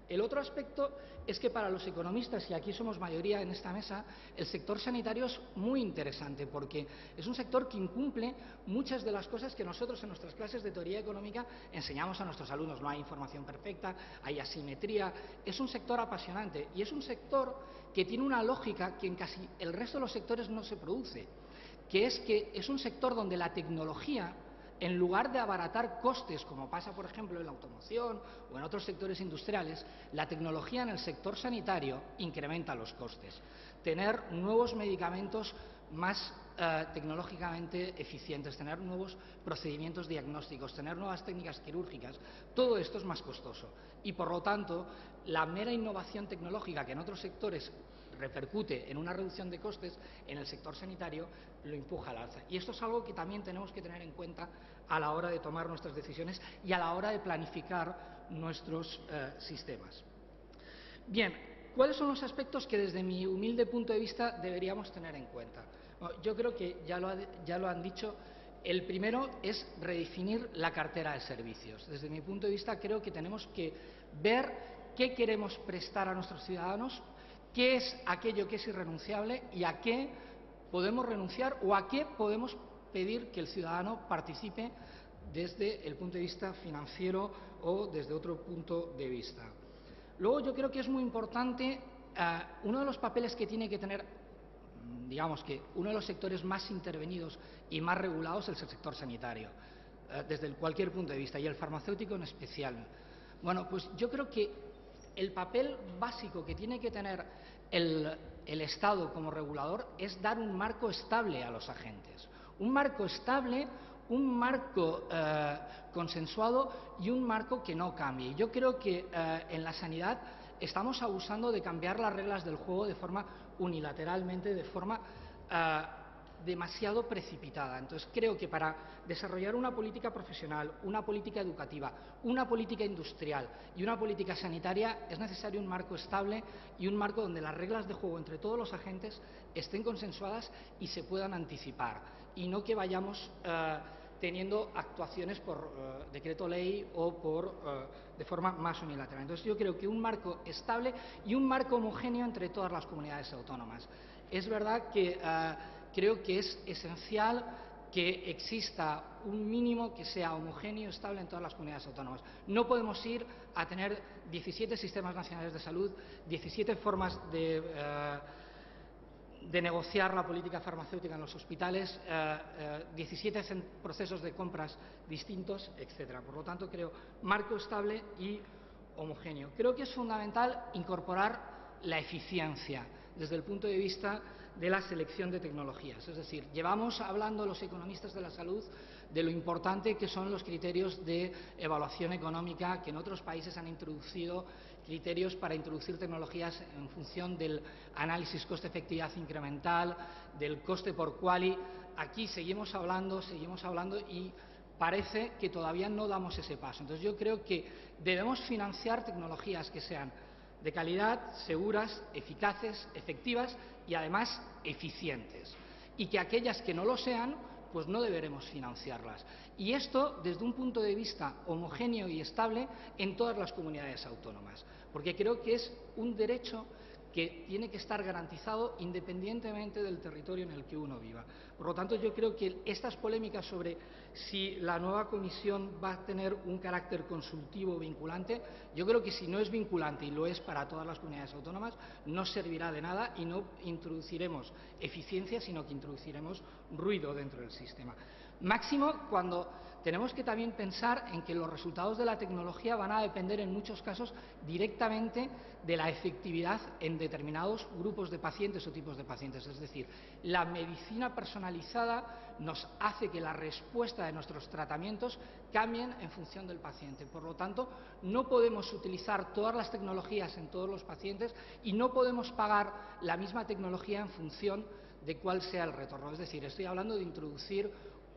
El otro aspecto es que para los economistas, y aquí somos mayoría en esta mesa, el sector sanitario es muy interesante porque es un sector que incumple muchas de las cosas que nosotros en nuestras clases de teoría económica enseñamos a nuestros alumnos. No hay información perfecta, hay asimetría, es un sector apasionante y es un sector que tiene una lógica que en casi el resto de los sectores no se produce, que es un sector donde la tecnología, en lugar de abaratar costes, como pasa, por ejemplo, en la automoción o en otros sectores industriales, la tecnología en el sector sanitario incrementa los costes. Tener nuevos medicamentos más tecnológicamente eficientes, tener nuevos procedimientos diagnósticos, tener nuevas técnicas quirúrgicas, todo esto es más costoso. Y, por lo tanto, la mera innovación tecnológica que en otros sectores repercute en una reducción de costes, en el sector sanitario lo empuja al alza. Y esto es algo que también tenemos que tener en cuenta a la hora de tomar nuestras decisiones y a la hora de planificar nuestros sistemas. Bien, ¿cuáles son los aspectos que desde mi humilde punto de vista deberíamos tener en cuenta? Bueno, yo creo que ya lo han dicho. El primero es redefinir la cartera de servicios. Desde mi punto de vista creo que tenemos que ver qué queremos prestar a nuestros ciudadanos, qué es aquello que es irrenunciable y a qué podemos renunciar o a qué podemos pedir que el ciudadano participe desde el punto de vista financiero o desde otro punto de vista. Luego yo creo que es muy importante uno de los papeles que tiene que tener, digamos que uno de los sectores más intervenidos y más regulados es el sector sanitario, desde cualquier punto de vista, y el farmacéutico en especial. Bueno, pues yo creo que el papel básico que tiene que tener el Estado como regulador es dar un marco estable a los agentes. Un marco estable, un marco consensuado y un marco que no cambie. Yo creo que en la sanidad estamos abusando de cambiar las reglas del juego de forma unilateralmente, de forma demasiado precipitada. Entonces, creo que para desarrollar una política profesional, una política educativa, una política industrial y una política sanitaria es necesario un marco estable y un marco donde las reglas de juego entre todos los agentes estén consensuadas y se puedan anticipar, y no que vayamos teniendo actuaciones por decreto ley o de forma más unilateral. Entonces, yo creo que un marco estable y un marco homogéneo entre todas las comunidades autónomas. Es verdad que creo que es esencial que exista un mínimo que sea homogéneo y estable en todas las comunidades autónomas. No podemos ir a tener 17 sistemas nacionales de salud, 17 formas de negociar la política farmacéutica en los hospitales, 17 procesos de compras distintos, etcétera. Por lo tanto, creo marco estable y homogéneo. Creo que es fundamental incorporar la eficiencia desde el punto de vista de la selección de tecnologías. Es decir, llevamos hablando los economistas de la salud de lo importante que son los criterios de evaluación económica, que en otros países han introducido criterios para introducir tecnologías en función del análisis coste-efectividad incremental, del coste por quali. Aquí seguimos hablando y parece que todavía no damos ese paso. Entonces, yo creo que debemos financiar tecnologías que sean de calidad, seguras, eficaces, efectivas y además eficientes. Y que aquellas que no lo sean, pues no deberemos financiarlas. Y esto desde un punto de vista homogéneo y estable en todas las comunidades autónomas. Porque creo que es un derecho que tiene que estar garantizado independientemente del territorio en el que uno viva. Por lo tanto, yo creo que estas polémicas sobre si la nueva comisión va a tener un carácter consultivo o vinculante, yo creo que si no es vinculante y lo es para todas las comunidades autónomas, no servirá de nada y no introduciremos eficiencia, sino que introduciremos ruido dentro del sistema. Máximo cuando tenemos que también pensar en que los resultados de la tecnología van a depender en muchos casos directamente de la efectividad en determinados grupos de pacientes o tipos de pacientes. Es decir, la medicina personalizada nos hace que la respuesta de nuestros tratamientos cambien en función del paciente. Por lo tanto, no podemos utilizar todas las tecnologías en todos los pacientes y no podemos pagar la misma tecnología en función de cuál sea el retorno. Es decir, estoy hablando de introducir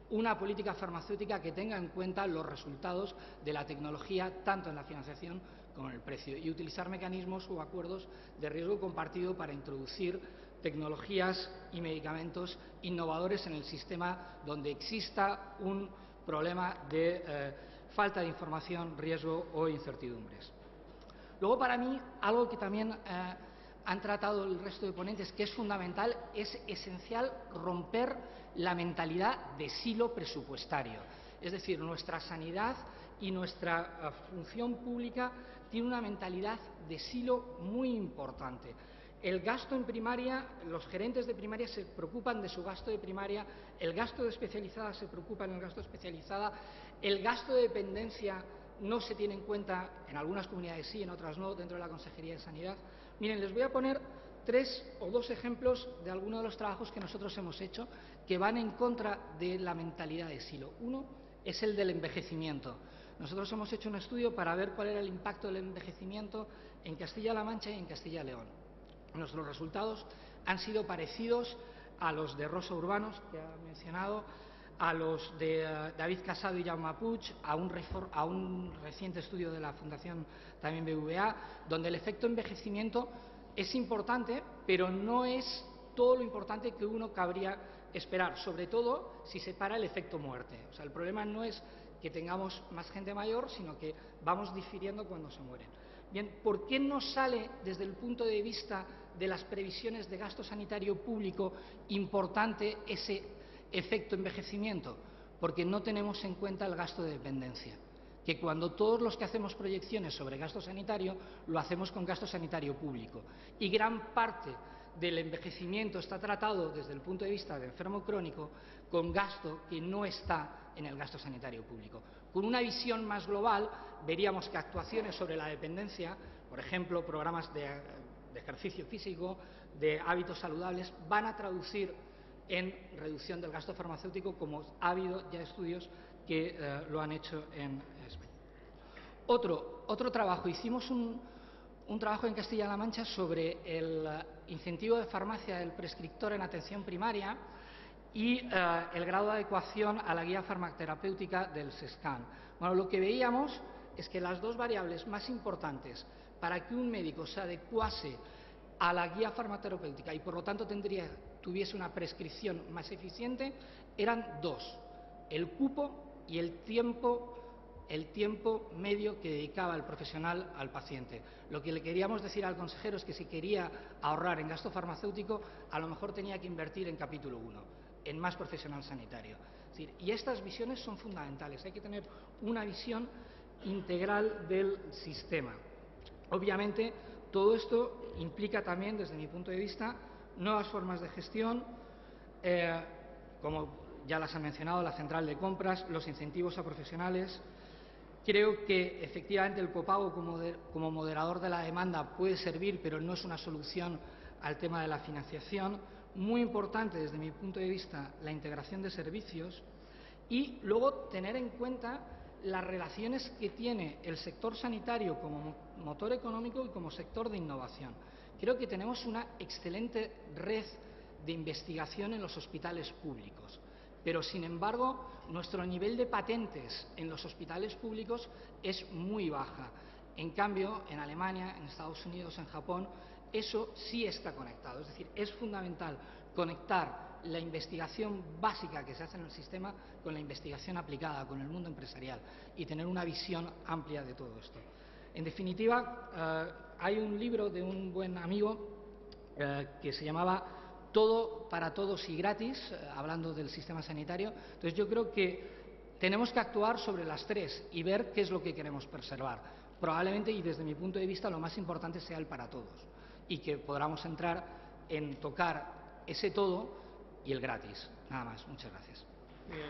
una política farmacéutica que tenga en cuenta los resultados de la tecnología, tanto en la financiación como en el precio, y utilizar mecanismos o acuerdos de riesgo compartido para introducir tecnologías y medicamentos innovadores en el sistema donde exista un problema de falta de información, riesgo o incertidumbres. Luego, para mí, algo que también han tratado el resto de ponentes, que es fundamental, es esencial romper la mentalidad de silo presupuestario. Es decir, nuestra sanidad y nuestra función pública tiene una mentalidad de silo muy importante. El gasto en primaria, los gerentes de primaria se preocupan de su gasto de primaria, el gasto de especializada se preocupa en el gasto de especializada, el gasto de dependencia no se tiene en cuenta, en algunas comunidades sí, en otras no, dentro de la Consejería de Sanidad. Miren, les voy a poner 3 o 2 ejemplos de algunos de los trabajos que nosotros hemos hecho que van en contra de la mentalidad de silo. Uno es el del envejecimiento. Nosotros hemos hecho un estudio para ver cuál era el impacto del envejecimiento en Castilla-La Mancha y en Castilla y León. Nuestros resultados han sido parecidos a los de Rosa Urbanos, que ha mencionado, a los de David Casado y Jaume Puig, a un reciente estudio de la Fundación también BBVA, donde el efecto envejecimiento es importante, pero no es todo lo importante que uno cabría esperar, sobre todo si se para el efecto muerte. O sea, el problema no es que tengamos más gente mayor, sino que vamos difiriendo cuando se mueren. Bien, ¿por qué no sale desde el punto de vista de las previsiones de gasto sanitario público importante ese efecto envejecimiento? Porque no tenemos en cuenta el gasto de dependencia, que cuando todos los que hacemos proyecciones sobre gasto sanitario lo hacemos con gasto sanitario público, y gran parte del envejecimiento está tratado desde el punto de vista de enfermo crónico con gasto que no está en el gasto sanitario público. Con una visión más global veríamos que actuaciones sobre la dependencia, por ejemplo, programas de ejercicio físico, de hábitos saludables, van a traducir en reducción del gasto farmacéutico, como ha habido ya estudios que lo han hecho en España. Otro trabajo, hicimos un trabajo en Castilla-La Mancha sobre el incentivo de farmacia del prescriptor en atención primaria y el grado de adecuación a la guía farmacoterapéutica del SESCAN. Bueno, lo que veíamos es que las dos variables más importantes para que un médico se adecuase a la guía farmacoterapéutica y por lo tanto tuviese una prescripción más eficiente eran dos: el cupo y el tiempo medio que dedicaba el profesional al paciente. Lo que le queríamos decir al consejero es que si quería ahorrar en gasto farmacéutico, a lo mejor tenía que invertir en capítulo 1, en más profesional sanitario. Es decir, y estas visiones son fundamentales. Hay que tener una visión integral del sistema. Obviamente, todo esto implica también, desde mi punto de vista, nuevas formas de gestión, como ya las han mencionado, la central de compras, los incentivos a profesionales. Creo que efectivamente el copago como moderador de la demanda puede servir, pero no es una solución al tema de la financiación. Muy importante desde mi punto de vista la integración de servicios y luego tener en cuenta las relaciones que tiene el sector sanitario como motor económico y como sector de innovación. Creo que tenemos una excelente red de investigación en los hospitales públicos, pero sin embargo nuestro nivel de patentes en los hospitales públicos es muy baja. En cambio, en Alemania, en Estados Unidos, en Japón, eso sí está conectado. Es decir, es fundamental conectar la investigación básica que se hace en el sistema con la investigación aplicada, con el mundo empresarial y tener una visión amplia de todo esto. En definitiva, hay un libro de un buen amigo que se llamaba Todo para todos y gratis, hablando del sistema sanitario. Entonces yo creo que tenemos que actuar sobre las tres y ver qué es lo que queremos preservar. Probablemente, y desde mi punto de vista, lo más importante sea el para todos y que podamos entrar en tocar ese todo y el gratis. Nada más. Muchas gracias. Bien.